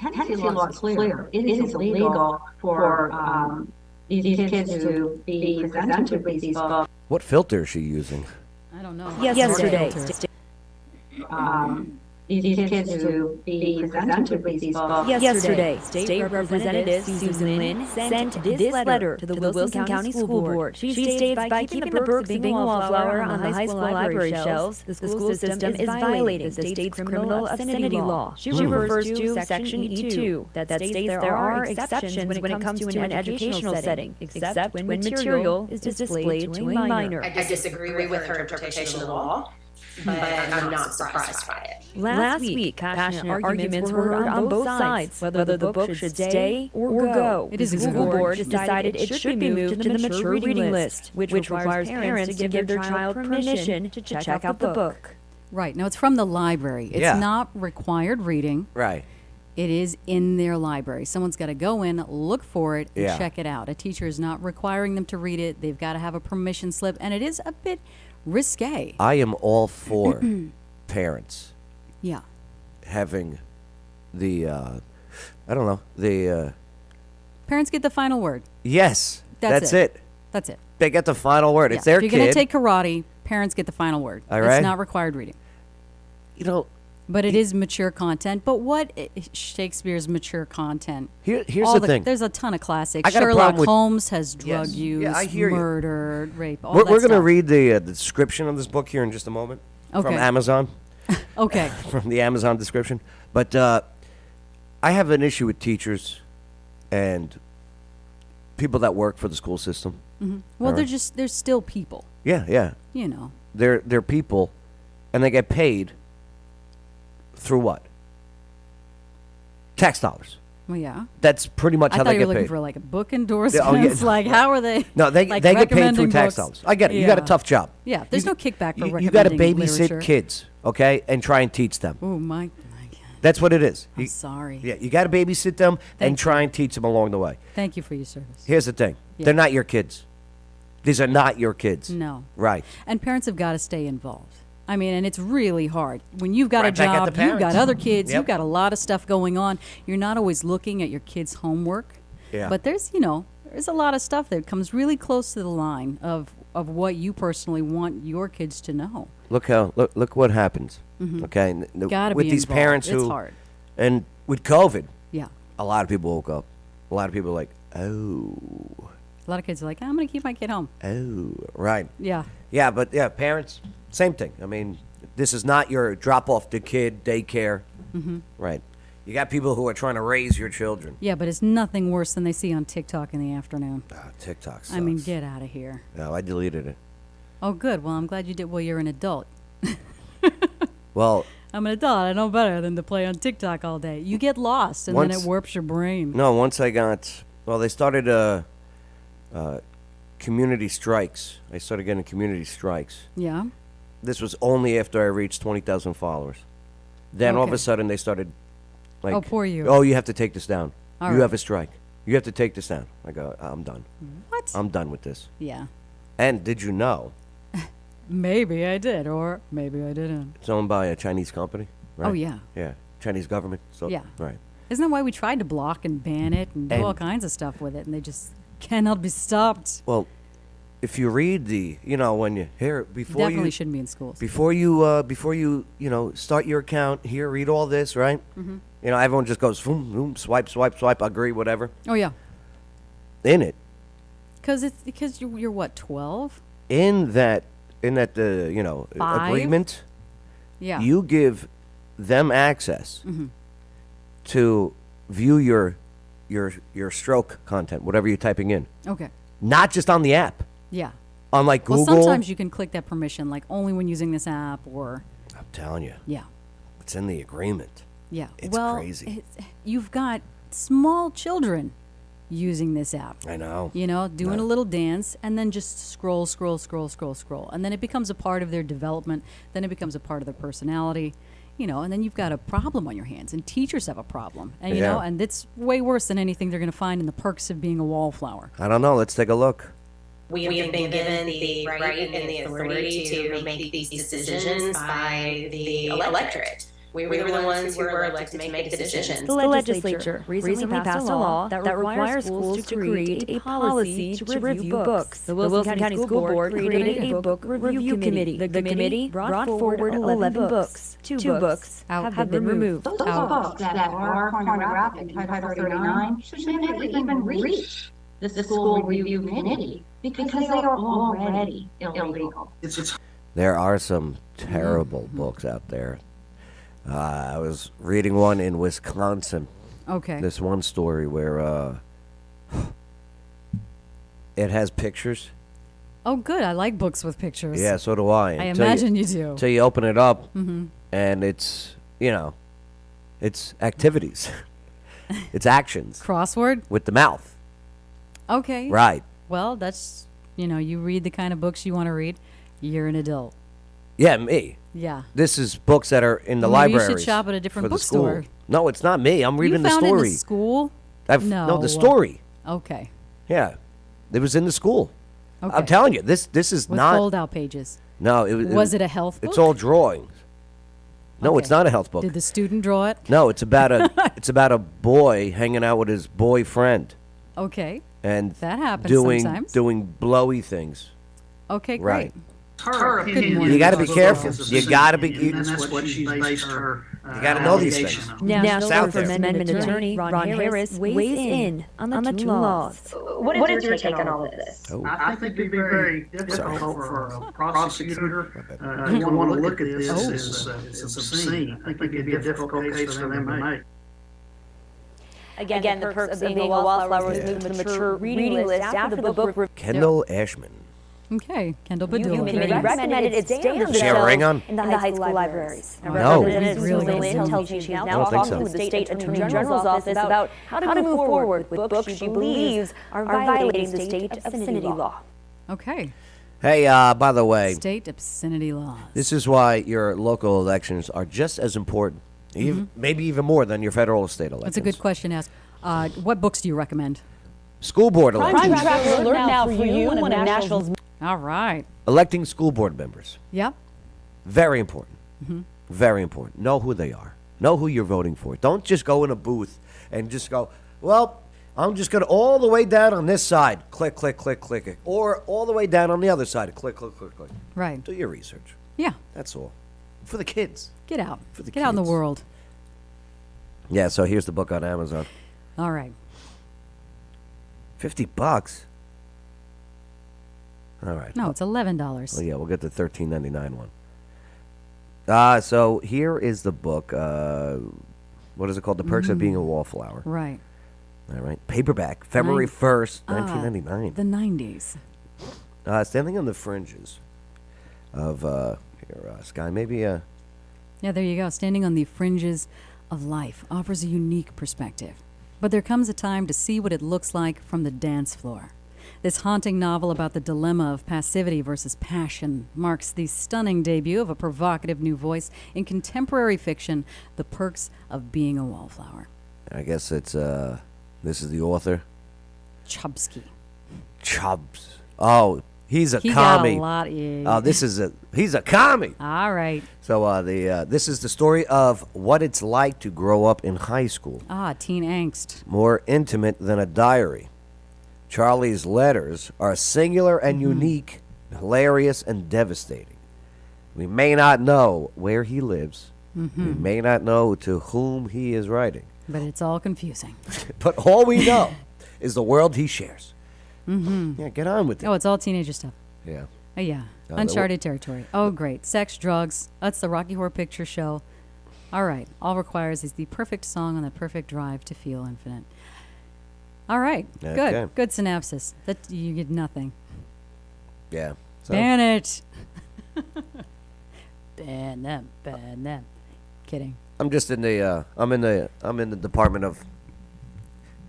S15: Tennessee law is clear. It is illegal for these kids to be presented with these books.
S1: What filter is she using?
S2: I don't know.
S15: Yesterday. These kids to be presented with these books.
S16: Yesterday, State Representative Susan Lynn sent this letter to the Wilson County School Board. She states by keeping the perks of being a wallflower on the high school library shelves, the school system is violating the state's criminal obscenity law. She refers to Section E2 that states there are exceptions when it comes to an educational setting, except when material is displayed to a minor.
S17: I disagree with her interpretation of the law, but I'm not surprised by it.
S16: Last week, passionate arguments were heard on both sides whether the book should stay or go. The school board decided it should be moved to the mature reading list, which requires parents to give their child permission to check out the book.
S2: Right. Now, it's from the library. It's not required reading.
S1: Right.
S2: It is in their library. Someone's got to go in, look for it, and
S1: Yeah.
S2: check it out. A teacher is not requiring them to read it. They've got to have a permission slip, and it is a bit risque.
S1: I am all for parents
S2: Yeah.
S1: having the, I don't know, the,
S2: Parents get the final word.
S1: yes, that's it.
S2: That's it.
S1: They get the final word. It's
S2: Yeah.
S1: their
S2: If you're
S1: kid.
S2: going to take karate, parents get the final word.
S1: All right.
S2: It's not required reading.
S1: You know,
S2: but it is mature content. But what Shakespeare's mature content?
S1: Here's
S2: all
S1: the thing.
S2: There's a ton of classics.
S1: I got a
S2: Sherlock
S1: problem with-
S2: Holmes has drug
S1: Yes.
S2: use,
S1: Yeah, I hear you.
S2: murdered, rape. All
S1: We're
S2: that
S1: going to
S2: stuff.
S1: read the description of this book here in just a moment from
S2: Okay.
S1: Amazon.
S2: Okay.
S1: From the Amazon description. But I have an issue with teachers and people that work for the school system.
S2: Mhm. Well,
S1: All
S2: they're still people.
S1: Yeah.
S2: You know.
S1: They're people, and they get paid through what? Tax dollars.
S2: Well, yeah.
S1: That's pretty much
S2: I
S1: how
S2: thought
S1: they
S2: you
S1: get
S2: were looking
S1: paid.
S2: for like a book endorsements. Like, how are they?
S1: No, they
S2: like
S1: get paid through
S2: recommending
S1: tax
S2: books?
S1: dollars. I get it. You got a
S2: Yeah.
S1: tough job.
S2: Yeah, there's no kickback for
S1: You got to
S2: recommending
S1: babysit
S2: literature.
S1: kids, okay, and try and teach them.
S2: Oh my!
S1: That's what it is.
S2: I'm sorry.
S1: Yeah, you got to babysit them and try and teach them along the way.
S2: Thank you for your service.
S1: Here's the thing:
S2: Yeah.
S1: they're not your kids. These are not your kids.
S2: No.
S1: Right.
S2: And parents have got to stay involved. I mean, and it's really hard. When you've got
S1: Right
S2: a
S1: back at the
S2: job, you've got
S1: parents.
S2: other kids,
S1: Yep.
S2: you've got a lot of stuff going on. You're not always looking at your kids' homework.
S1: Yeah.
S2: But there's a lot of stuff that comes really close to the line of of what you personally want your kids to know.
S1: Look what happens.
S2: Mhm.
S1: Okay,
S2: Gotta
S1: with
S2: be
S1: these
S2: involved.
S1: parents
S2: It's
S1: who,
S2: hard.
S1: and with COVID,
S2: Yeah.
S1: a lot of people woke up. A lot of people are like, oh,
S2: A lot of kids are like, I'm going to keep my kid home.
S1: oh, right.
S2: Yeah.
S1: Yeah, but yeah, parents, same thing. I mean, this is not your drop off the kid daycare,
S2: Mhm.
S1: right? You got people who are trying to raise your children.
S2: Yeah, but it's nothing worse than they see on TikTok in the afternoon.
S1: TikTok sucks.
S2: I mean, get out of here.
S1: No, I deleted it.
S2: Oh, good. Well, I'm glad you did. Well, you're an adult.
S1: Well,
S2: I'm an adult. I know better than to play on TikTok all day. You get lost, and then
S1: Once-
S2: it warps your brain.
S1: no, once I got, well, they started community strikes. I started getting community strikes.
S2: Yeah.
S1: This was only after I reached 20,000 followers. Then all of
S2: Okay.
S1: a sudden they started, like,
S2: Oh, poor you.
S1: Oh, you have to take this down.
S2: All
S1: you
S2: right.
S1: have a strike. You have to take this down. I go, I'm done.
S2: What?
S1: I'm done with this.
S2: Yeah.
S1: And did you know
S2: Maybe I did, or maybe I didn't.
S1: it's owned by a Chinese company? Right?
S2: Oh, yeah.
S1: Yeah, Chinese government. So
S2: Yeah.
S1: right.
S2: Isn't that why we tried to block and ban it and do
S1: And-
S2: all kinds of stuff with it, and they just cannot be stopped?
S1: Well, if you read the, when you hear before
S2: Definitely
S1: you
S2: shouldn't be in schools.
S1: before you start your account here, read all this, right?
S2: Mhm.
S1: Everyone just goes boom, boom, swipe, swipe, swipe, agree, whatever.
S2: Oh yeah,
S1: In it,
S2: because you're what, 12?
S1: in that
S2: Five?
S1: agreement,
S2: Yeah.
S1: you give them access
S2: Mhm.
S1: to view your stroke content, whatever you're typing in,
S2: Okay.
S1: not just on the app,
S2: Yeah.
S1: on like Google.
S2: Well, sometimes you can click that permission, like only when using this app, or
S1: I'm telling you,
S2: yeah,
S1: it's in the agreement.
S2: yeah.
S1: It's
S2: well,
S1: crazy.
S2: You've got small children using this app.
S1: I know.
S2: Doing a little dance, and then just scroll, scroll, scroll, scroll, scroll, and then it becomes a part of their development. Then it becomes a part of their personality. And then you've got a problem on your hands, and teachers have a problem, and
S1: Yeah.
S2: and it's way worse than anything they're going to find in the perks of being a wallflower.
S1: I don't know. Let's take a look.
S17: We have been given the right and the authority to make these decisions by the electorate. We were the ones who were elected to make the decisions.
S16: The legislature recently passed a law that requires schools to create a policy to review books. The Wilson County School Board created a book review committee. The committee brought forward 11 books. Two books have been removed.
S15: Those books that are pornographic, Title 39, should never even reach the school review committee because they are already illegal.
S1: There are some terrible
S2: Mm-hmm.
S1: books out there. I was reading one in Wisconsin.
S2: Okay.
S1: This one story where it has pictures.
S2: Oh, good. I like books with pictures.
S1: Yeah, so do I.
S2: I
S1: Until
S2: imagine you do.
S1: Until you open it up,
S2: Mhm.
S1: and it's it's activities, it's actions
S2: Crossword?
S1: with the mouth.
S2: Okay.
S1: Right.
S2: Well, that's, you read the kind of books you want to read. You're an adult.
S1: Yeah, me.
S2: Yeah.
S1: This is books that are in the
S2: Maybe you
S1: libraries.
S2: should shop at a different
S1: for the
S2: bookstore.
S1: school. No, it's not me. I'm reading
S2: You
S1: the
S2: found
S1: story.
S2: it in the school?
S1: No, the story.
S2: Okay.
S1: Yeah, it was in the school.
S2: Okay.
S1: I'm telling you, this is
S2: With
S1: not.
S2: fold-out pages.
S1: No,
S2: Was it a health
S1: It's
S2: book?
S1: all drawings. No, it's
S2: Okay.
S1: not a health book.
S2: Did the student draw it?
S1: No, it's about a boy hanging out with his boyfriend
S2: Okay.
S1: and
S2: That happens
S1: doing
S2: sometimes.
S1: doing blowy things.
S2: Okay,
S1: Right.
S2: great.
S15: Her
S2: Good
S15: opinion
S2: morning.
S1: You got to be
S15: is
S1: careful.
S15: of
S1: You got to be.
S15: and that's what she's based her
S1: You got to know these
S15: allegation
S1: things.
S15: on.
S16: National
S1: It's out
S16: First
S1: there.
S16: Amendment attorney Ron Harris weighs in on the two laws.
S17: What is your take on all of this?
S1: Oh.
S15: I think it'd be very difficult for a prosecutor to want to look at this as obscene. I think it'd be a difficult case for them to make.
S16: Again, the perks of being a wallflower was moved to the mature reading list after the book
S1: Kendall Ashman.
S2: Okay, Kendall
S16: review
S2: Badul.
S16: committee recommended it stay on the
S1: She have a ring on?
S16: in the high school libraries.
S2: Oh,
S1: No.
S16: Representative
S2: Really
S16: Susan Lynn
S2: doesn't.
S16: tells me she's
S1: I
S16: now
S1: don't think
S16: talking
S1: so.
S16: with the state attorney general's office about how to move forward with books she believes are violating the state obscenity law.
S2: Okay.
S1: Hey, by the way,
S2: State obscenity laws.
S1: this is why your local elections are just as important, maybe even more than your federal or state elections.
S2: That's a good question to ask. What books do you recommend?
S1: School board elections.
S16: Alert now for you when a nationals.
S2: All right.
S1: Electing school board members.
S2: Yep.
S1: Very important. Very important. Know who they are. Know who you're voting for. Don't just go in a booth and just go, well, I'm just going to all the way down on this side. Click, click, click, click. Or all the way down on the other side. Click, click, click, click.
S2: Right.
S1: Do your research.
S2: Yeah.
S1: That's all. For the kids.
S2: Get out.
S1: For the
S2: Get out in the
S1: kids.
S2: world.
S1: Yeah, so here's the book on Amazon.
S2: All right.
S1: $50. All right.
S2: No, it's $11.
S1: Oh, yeah, we'll get the $13.99 one. So here is the book. What is it called? The Perks of Being a Wallflower.
S2: Right.
S1: All right. Paperback. February 1st, 1999.
S2: The 90s.
S1: Standing on the fringes of Skye. Maybe.
S2: Yeah, there you go. Standing on the fringes of life offers a unique perspective. But there comes a time to see what it looks like from the dance floor. This haunting novel about the dilemma of passivity versus passion marks the stunning debut of a provocative new voice in contemporary fiction, The Perks of Being a Wallflower.
S1: I guess it's, this is the author.
S2: Chubsky.
S1: Chubbs. Oh, he's a
S2: He
S1: commie.
S2: got a lot, yeah.
S1: Oh, he's a commie.
S2: All right.
S1: So this is the story of what it's like to grow up in high school.
S2: Teen angst.
S1: More intimate than a diary. Charlie's letters are singular and unique, hilarious and devastating. We may not know where he lives. We may not know to whom he is writing.
S2: But it's all confusing.
S1: But all we know is the world he shares. Yeah, get on with it.
S2: Oh, it's all teenager stuff.
S1: Yeah.
S2: Oh, yeah. Uncharted territory. Oh, great. Sex, drugs. That's the Rocky Horror Picture Show. All right. All requires is the perfect song on the perfect drive to feel infinite. All right.
S1: Okay.
S2: Good. Good synopsis. That you get nothing.
S1: Yeah. So,
S2: Ban it. Ban them. Kidding.
S1: I'm just in the I'm in the department of,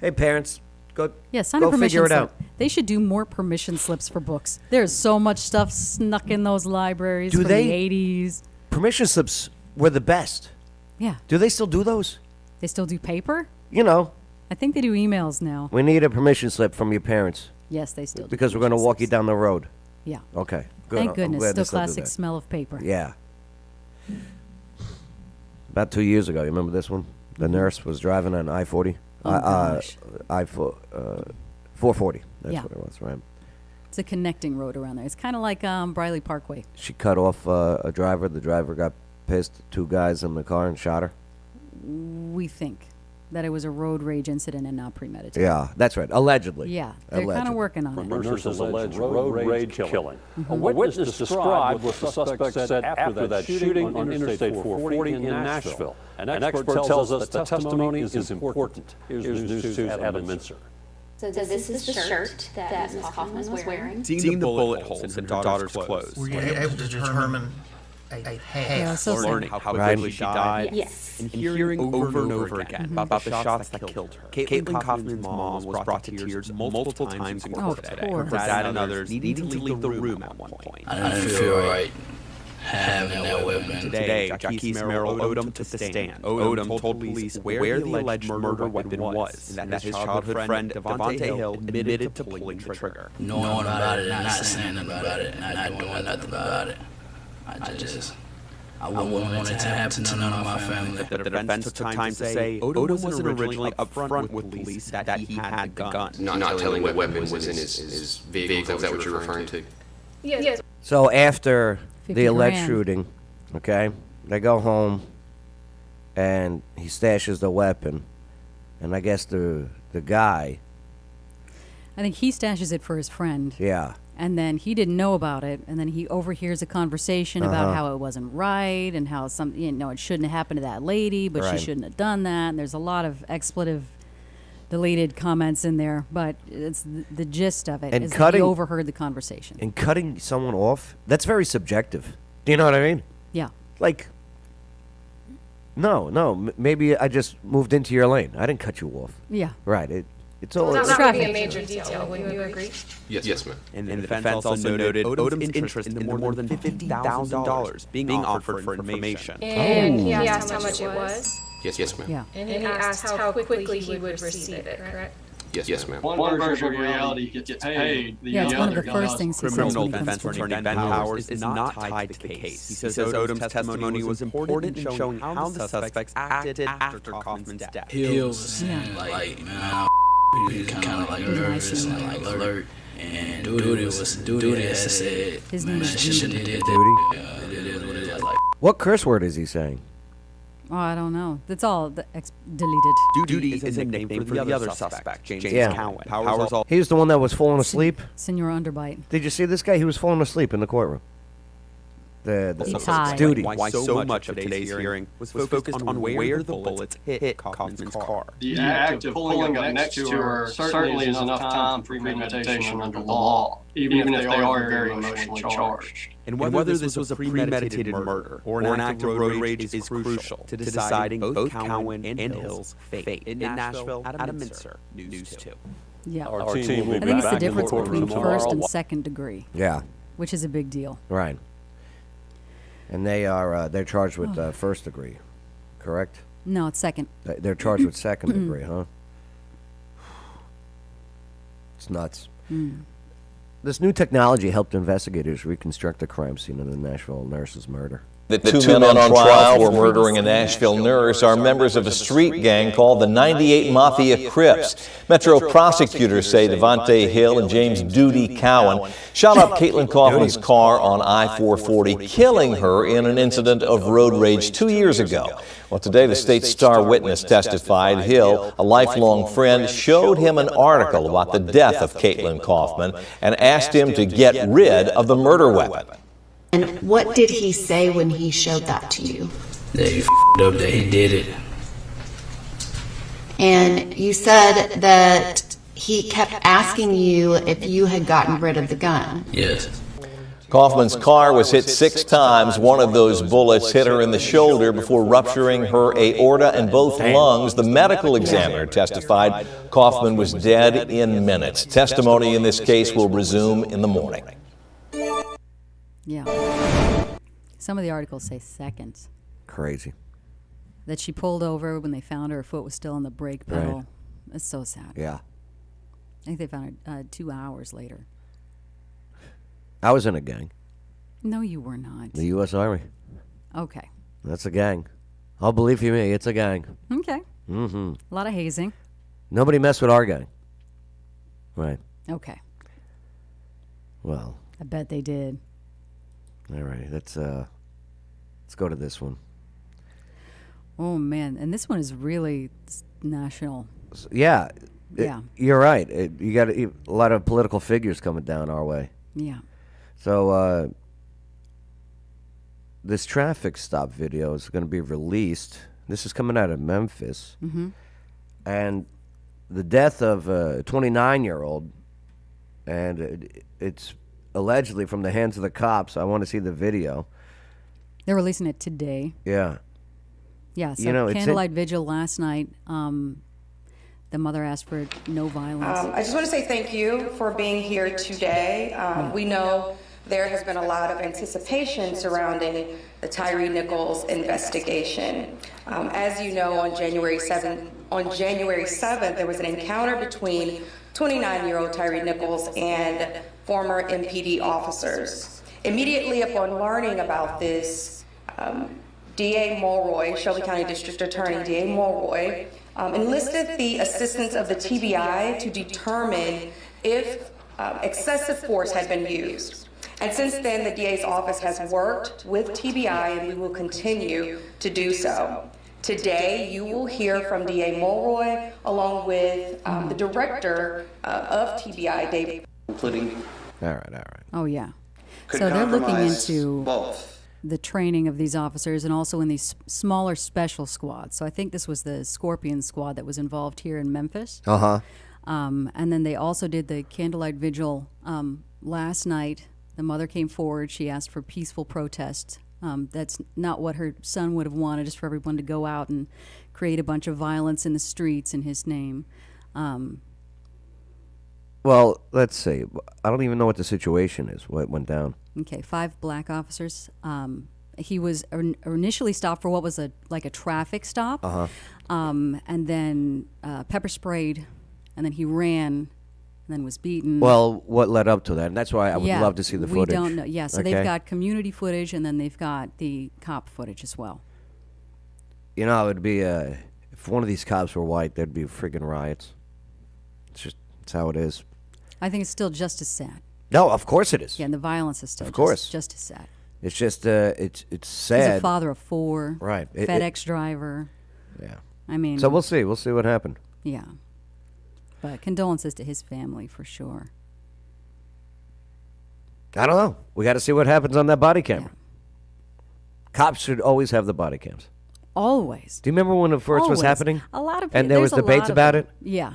S1: hey parents, go
S2: Sign
S1: go
S2: a permission
S1: figure it
S2: slip.
S1: out.
S2: They should do more permission slips for books. There's so much stuff snuck in those libraries from the 80s.
S1: Permission slips were the best.
S2: Yeah.
S1: Do they still do those?
S2: They still do paper?
S1: You know,
S2: I think they do emails now.
S1: we need a permission slip from your parents
S2: Yes, they still do.
S1: because we're going to walk you down the road.
S2: Yeah.
S1: Okay. Good.
S2: Thank
S1: I'm
S2: goodness.
S1: glad
S2: Still
S1: they do
S2: classic
S1: that.
S2: smell of paper.
S1: Yeah. About 2 years ago, you remember this one? The nurse was driving on I-40.
S2: Oh, gosh.
S1: 440. That's
S2: Yeah.
S1: what it was, right?
S2: It's a connecting road around there. It's kind of like Briley Parkway.
S1: She cut off a driver. The driver got pissed. 2 guys in the car and shot her.
S2: We think that it was a road rage incident and not premeditated.
S1: Yeah, that's right. Allegedly.
S2: Yeah, they're kind of
S1: Allegedly.
S2: working on it.
S7: Nurses alleged road rage killing. A witness described what the suspect said after that shooting on Interstate 440 in Nashville. An expert tells us the testimony is important. Here's News 2's Adam Mincer.
S17: So this is the shirt that Ms. Hoffman was wearing.
S9: Seeing the bullet holes in her daughter's clothes.
S18: Were you able to determine a
S2: Yeah, so
S9: Learning how
S1: Right.
S9: quickly she died.
S17: Yes.
S9: And hearing over and over again about the shots that killed her. Caitlin Kaufman's mom was brought to tears multiple times in court today. Her dad and others needing to leave the room at one point.
S18: I didn't feel right having that weapon.
S9: Today, Jacques Merrill Odom took the stand. Odom told police where the alleged murder weapon was, and that his childhood friend Devontae Hill admitted to pulling the trigger.
S18: Knowing about it and not saying about it and not doing nothing about it. I wouldn't want it to happen to none of my family.
S9: The defense took time to say Odom wasn't originally upfront with police that he had the gun.
S19: Not telling what weapon was in his vehicle. Is that what you're referring to?
S17: Yes.
S1: So after
S2: 50
S1: the alleged
S2: grand.
S1: shooting, okay, they go home, and he stashes the weapon, and I guess the guy,
S2: I think he stashes it for his friend.
S1: yeah,
S2: And then he didn't know about it, and then he overhears a conversation about how it wasn't right and how it shouldn't have happened to that lady, but
S1: Right.
S2: she shouldn't have done that. And there's a lot of expletive, deleted comments in there, but it's the gist of it
S1: And
S2: is that
S1: cutting-
S2: he overheard the conversation.
S1: and cutting someone off, that's very subjective. Do you know what I mean?
S2: Yeah.
S1: Like, no, maybe I just moved into your lane. I didn't cut you off.
S2: Yeah.
S1: Right. It's all.
S17: That would be a major detail, wouldn't you agree?
S19: Yes, ma'am.
S9: And the defense also noted Odom's interest in the more than $50,000 being offered for information.
S17: And he asked how much it was.
S19: Yes, ma'am.
S2: Yeah.
S17: And he asked how quickly he would receive it, correct?
S19: Yes, ma'am.
S11: One version of reality gets paid.
S2: Yeah, it's one of the first things he says
S9: Criminal
S2: when he comes
S9: defense
S2: forward.
S9: attorney Ben Powers is not tied to the case. He says Odom's testimony was important in showing how the suspects acted after Kaufman's death.
S18: Hills and like, man, He was kind of like nervous and like alert. And Duty said,
S2: his name is
S18: Duty.
S1: Duty? What curse word is he saying?
S2: Oh, I don't know. That's all deleted.
S9: Duty is a nickname for the other suspect, James Cowan.
S1: He was the one that was falling asleep.
S2: Senor Underbite.
S1: Did you see this guy? He was falling asleep in the courtroom.
S2: Duty.
S9: Why so much of today's hearing was focused on where the bullets hit Kaufman's car.
S11: The act of pulling up next to her certainly is enough time for premeditation under the law, even if they are very emotionally charged.
S9: And whether this was a premeditated murder or an act of road rage is crucial to deciding both Cowan and Hill's fate. In Nashville, Adam Mincer, News 2.
S2: Yeah.
S7: Our team will
S2: I
S7: be
S2: think it's
S7: back
S2: the
S7: in the
S2: difference
S7: courtroom
S2: between
S7: tomorrow.
S2: first and second degree.
S1: Yeah.
S2: Which is a big deal.
S1: Right. And they're charged with first degree, correct?
S2: No, it's second.
S1: They're charged with second degree, huh? It's nuts. This new technology helped investigators reconstruct the crime scene of the Nashville nurse's murder.
S12: The two men on trial for murdering a Nashville nurse are members of a street gang called the 98 Mafia Crips. Metro prosecutors say Devontae Hill and James Duty Cowan shot up Caitlin Kaufman's car on I-440, killing her in an incident of road rage 2 years ago. Well, today the state's star witness testified. Hill, a lifelong friend, showed him an article about the death of Caitlin Kaufman and asked him to get rid of the murder weapon.
S20: And what did he say when he showed that to you?
S18: That he f***ed up, that he did it.
S20: And you said that he kept asking you if you had gotten rid of the gun.
S18: Yes.
S12: Kaufman's car was hit 6 times. One of those bullets hit her in the shoulder before rupturing her aorta and both lungs. The medical examiner testified Kaufman was dead in minutes. Testimony in this case will resume in the morning.
S2: Yeah. Some of the articles say seconds.
S1: Crazy.
S2: That she pulled over when they found her foot was still on the brake pedal.
S1: Right.
S2: It's so sad.
S1: Yeah.
S2: I think they found her 2 hours later.
S1: I was in a gang.
S2: No, you were not.
S1: The U.S. Army.
S2: Okay.
S1: That's a gang. I'll believe you me, it's a gang.
S2: Okay.
S1: Mm-hmm.
S2: A lot of hazing.
S1: Nobody messed with our gang. Right.
S2: Okay.
S1: Well.
S2: I bet they did.
S1: All right. Let's go to this one.
S2: Oh, man. And this one is really national.
S1: Yeah.
S2: Yeah.
S1: You're right. You got a lot of political figures coming down our way.
S2: Yeah.
S1: So this traffic stop video is going to be released. This is coming out of Memphis.
S2: Mm-hmm.
S1: And the death of a 29-year-old, and it's allegedly from the hands of the cops. I want to see the video.
S2: They're releasing it today.
S1: Yeah.
S2: Yeah, so
S1: You know,
S2: candlelight vigil last night. The mother asked for no violence.
S21: I just want to say thank you for being here today. We know there has been a lot of anticipation surrounding the Tyree Nichols investigation. As you know, on January 7th, there was an encounter between 29-year-old Tyree Nichols and former MPD officers. Immediately upon learning about this, DA Mulroy, Shelby County District Attorney DA Mulroy, enlisted the assistance of the TBI to determine if excessive force had been used. And since then, the DA's office has worked with TBI, and we will continue to do so. Today, you will hear from DA Mulroy, along with the director of TBI, David.
S1: Including. All right.
S2: Oh, yeah.
S21: Could
S2: So they're looking
S21: compromise
S2: into
S21: both.
S2: the training of these officers and also in these smaller special squads. So I think this was the Scorpion squad that was involved here in Memphis.
S1: Uh-huh.
S2: And then they also did the candlelight vigil last night. The mother came forward. She asked for peaceful protest. That's not what her son would have wanted, just for everyone to go out and create a bunch of violence in the streets in his name.
S1: Well, let's see. I don't even know what the situation is, what went down.
S2: Okay, 5 black officers. He was initially stopped for what was a traffic stop,
S1: Uh-huh.
S2: and then pepper sprayed, and then he ran, and then was beaten.
S1: Well, what led up to that? And that's why I would
S2: Yeah,
S1: love to see the footage.
S2: We don't know. Yeah, so
S1: Okay?
S2: they've got community footage, and then they've got the cop footage as well.
S1: You know, it would be, if one of these cops were white, there'd be freaking riots. It's how it is.
S2: I think it's still just as sad.
S1: No, of course it is.
S2: Yeah, and the violence is still
S1: Of course.
S2: just as sad.
S1: It's just it's sad.
S2: He's a father of 4.
S1: Right.
S2: FedEx driver.
S1: Yeah.
S2: I mean.
S1: So we'll see. We'll see what happened.
S2: Yeah. But condolences to his family for sure.
S1: I don't know. We got to see what happens on that body camera. Cops should always have the body cams.
S2: Always.
S1: Do you remember when it first was
S2: Always.
S1: happening?
S2: A lot of people.
S1: And there was debates about it?
S2: Yeah.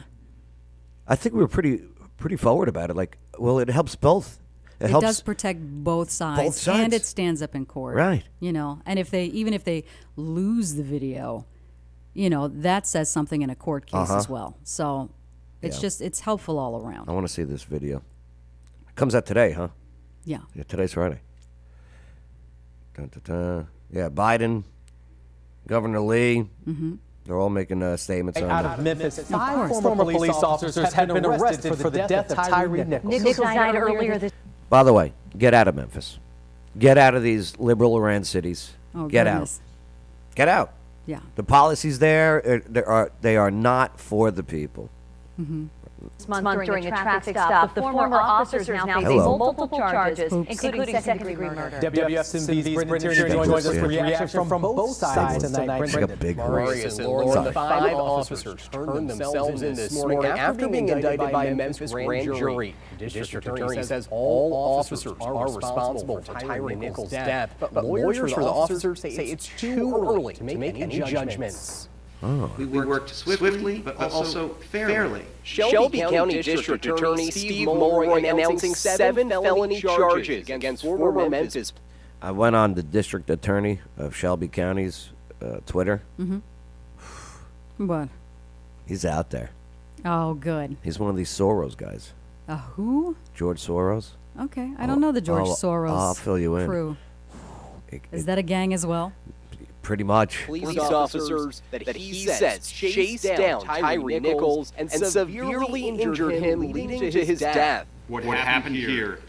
S1: I think we were pretty forward about it. Like, well, it helps both.
S2: It
S1: helps
S2: does protect both sides,
S1: both sides.
S2: and it stands up in court.
S1: Right.
S2: You know, and even if they lose the video, you know, that says something in a court case as well. So it's helpful all around.
S1: I want to see this video. It comes out today, huh?
S2: Yeah.
S1: Yeah, today's Friday. Dun, dun, dun. Yeah, Biden, Governor Lee.
S2: Mm-hmm.
S1: They're all making statements on
S5: Out
S1: it.
S5: of Memphis, 5 former police officers have been arrested for the death of Tyree Nichols.
S13: Nichols died earlier this.
S1: By the way, get out of Memphis. Get out of these liberal Iran cities.
S2: Oh,
S1: get
S2: goodness.
S1: out. Get out.
S2: Yeah.
S1: The policies there, they are not for the people.
S2: Mm-hmm.
S13: This month during a traffic stop, the former officers now face multiple charges, including second-degree murder.
S5: WFMV's Brendan Tierney joins us with reaction from both sides tonight.
S1: She's got big
S3: Marius and Lauren, the 5 officers turned themselves in this morning after being indicted by a Memphis grand jury. The district attorney says all officers are responsible for Tyree Nichols' death, but lawyers for the officers say it's too early to make any judgments.
S1: Oh.
S3: We worked swiftly, but also fairly. Shelby County District Attorney Steve Mulroy announcing 7 felony charges against former Memphis.
S1: I went on the district attorney of Shelby County's Twitter.
S2: Mm-hmm. What?
S1: He's out there.
S2: Oh, good.
S1: He's one of these Soros guys.
S2: Who?
S1: George Soros.
S2: Okay, I don't know the George Soros
S1: I'll fill you in.
S2: crew. Is that a gang as well?
S1: Pretty much.
S3: Police officers that he says chased down Tyree Nichols and severely injured him, leading to his death.
S22: What happened here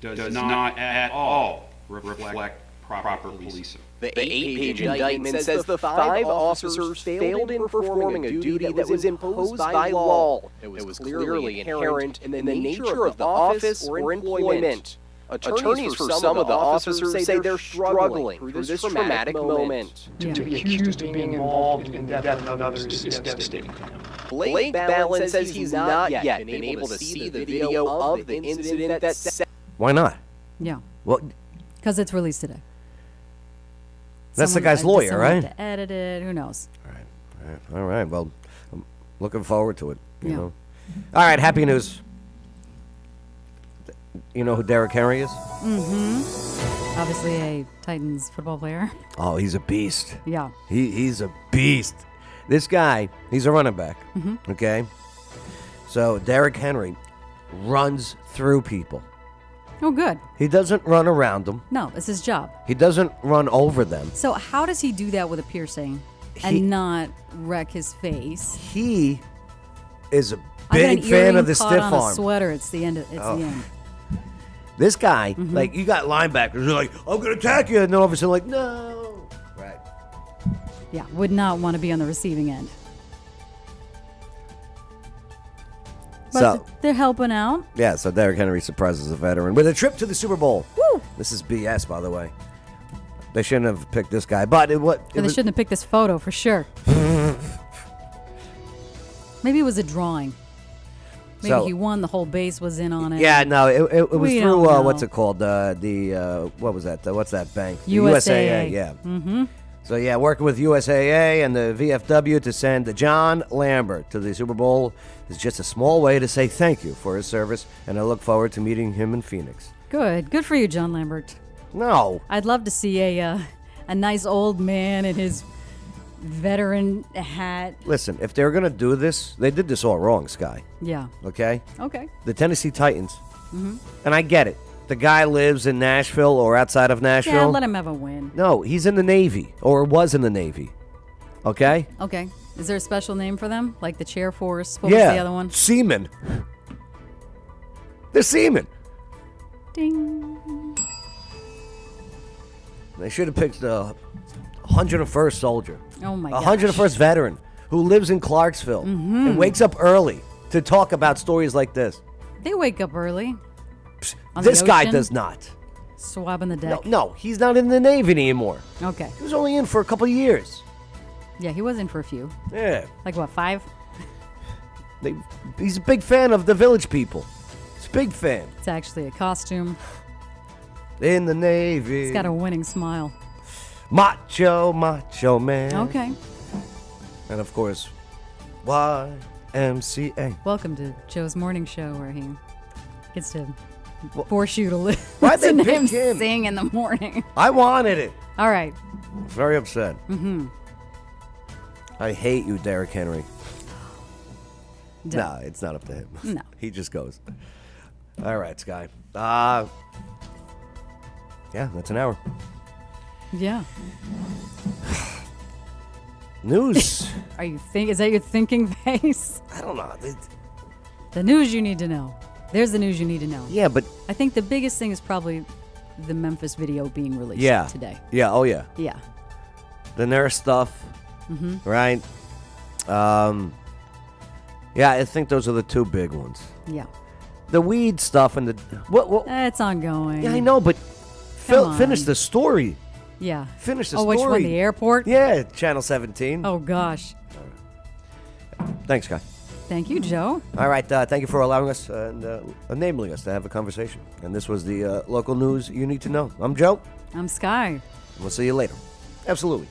S22: does not at all reflect proper policing.
S3: The 8-page indictment says the 5 officers failed in performing a duty that was imposed by law. It was clearly inherent in the nature of the office or employment. Attorneys for some of the officers say they're struggling through this traumatic moment.
S11: To be accused of being involved in the death of others is devastating to him.
S3: Blake Ballin says he's not yet been able to see the video of the incident that...
S1: Why not?
S2: Yeah.
S1: Well,
S2: because it's released today.
S1: That's the guy's lawyer, right?
S2: To edit it. Who knows?
S1: All right. Well, I'm looking forward to it. You
S2: Yeah.
S1: know. All right. Happy news. You know who Derrick Henry is?
S2: Mm-hmm. Obviously a Titans football player.
S1: Oh, he's a beast.
S2: Yeah.
S1: He's a beast. This guy, he's a running back.
S2: Mm-hmm.
S1: Okay. So Derrick Henry runs through people.
S2: Oh, good.
S1: He doesn't run around them.
S2: No, it's his job.
S1: He doesn't run over them.
S2: So how does he do that with a piercing and not wreck his face?
S1: He is a
S2: I got an
S1: big fan
S2: earring
S1: of the
S2: caught
S1: stiff
S2: on
S1: arm.
S2: a sweater. It's the end. It's the end.
S1: This guy,
S2: Mm-hmm.
S1: like, you got linebackers who are like, I'm going to attack you. And then all of a sudden, like, no. Right.
S2: Yeah, would not want to be on the receiving end. But
S1: So,
S2: they're helping out.
S1: yeah, so Derrick Henry surprises a veteran with a trip to the Super Bowl.
S2: Woo!
S1: This is BS, by the way. They shouldn't have picked this guy, but
S2: They shouldn't have picked this photo for sure. Maybe it was a drawing. Maybe
S1: So-
S2: he won. The whole base was in on it.
S1: Yeah, no, it was
S2: We
S1: through,
S2: don't know.
S1: what's it called? What was that? What's that bank? The
S2: USAA.
S1: yeah.
S2: Mm-hmm.
S1: So, yeah, working with USAA and the VFW to send John Lambert to the Super Bowl is just a small way to say thank you for his service, and I look forward to meeting him in Phoenix.
S2: Good for you, John Lambert.
S1: No.
S2: I'd love to see a nice old man in his veteran hat.
S1: Listen, if they're going to do this, they did this all wrong, Skye.
S2: Yeah.
S1: Okay?
S2: Okay.
S1: The Tennessee Titans,
S2: Mm-hmm.
S1: and I get it. The guy lives in Nashville or outside of Nashville.
S2: Yeah, let him have a win.
S1: No, he's in the Navy or was in the Navy. Okay?
S2: Okay. Is there a special name for them? Like the chair force? What
S1: yeah.
S2: was the other one?
S1: Seamen. They're seamen.
S2: Ding.
S1: They should have picked the 101st soldier.
S2: Oh, my
S1: A
S2: gosh.
S1: 101st veteran who lives in Clarksville
S2: Mhm.
S1: and wakes up early to talk about stories like this.
S2: They wake up early. On
S1: This
S2: the
S1: guy
S2: ocean,
S1: does not.
S2: Swabbing the deck.
S1: No, he's not in the Navy anymore.
S2: Okay.
S1: He was only in for a couple of years.
S2: Yeah, he was in for a few.
S1: Yeah.
S2: Like what, 5?
S1: He's a big fan of the Village People. He's a big fan.
S2: It's actually a costume.
S1: In the Navy.
S2: He's got a winning smile.
S1: Macho man.
S2: Okay.
S1: And of course, YMCA.
S2: Welcome to Joe's morning show where he gets to force you to
S1: Why'd they
S2: listen to
S1: pick
S2: him
S1: him?
S2: sing in the morning.
S1: I wanted it.
S2: All right.
S1: Very upset.
S2: Mm-hmm.
S1: I hate you, Derrick Henry.
S2: Don't.
S1: Nah, it's not up to him.
S2: No.
S1: He just goes. All right, Skye. Yeah, that's an hour.
S2: Yeah.
S1: News.
S2: Is that your thinking face?
S1: I don't know.
S2: The news you need to know. There's the news you need to know.
S1: Yeah, but
S2: I think the biggest thing is probably the Memphis video being released today.
S1: Yeah, oh yeah.
S2: Yeah.
S1: The nurse stuff, right? Yeah, I think those are the two big ones.
S2: Yeah.
S1: The weed stuff and the what?
S2: It's ongoing.
S1: Yeah, I know, but finish the story.
S2: Yeah.
S1: Finish the
S2: story. Oh, which one? The airport?
S1: Yeah, Channel 17.
S2: Oh gosh.
S1: Thanks, Skye.
S2: Thank you, Joe.
S1: All right, thank you for allowing us and enabling us to have a conversation. And this was the local news you need to know. I'm Joe.
S2: I'm Skye.
S1: We'll see you later. Absolutely.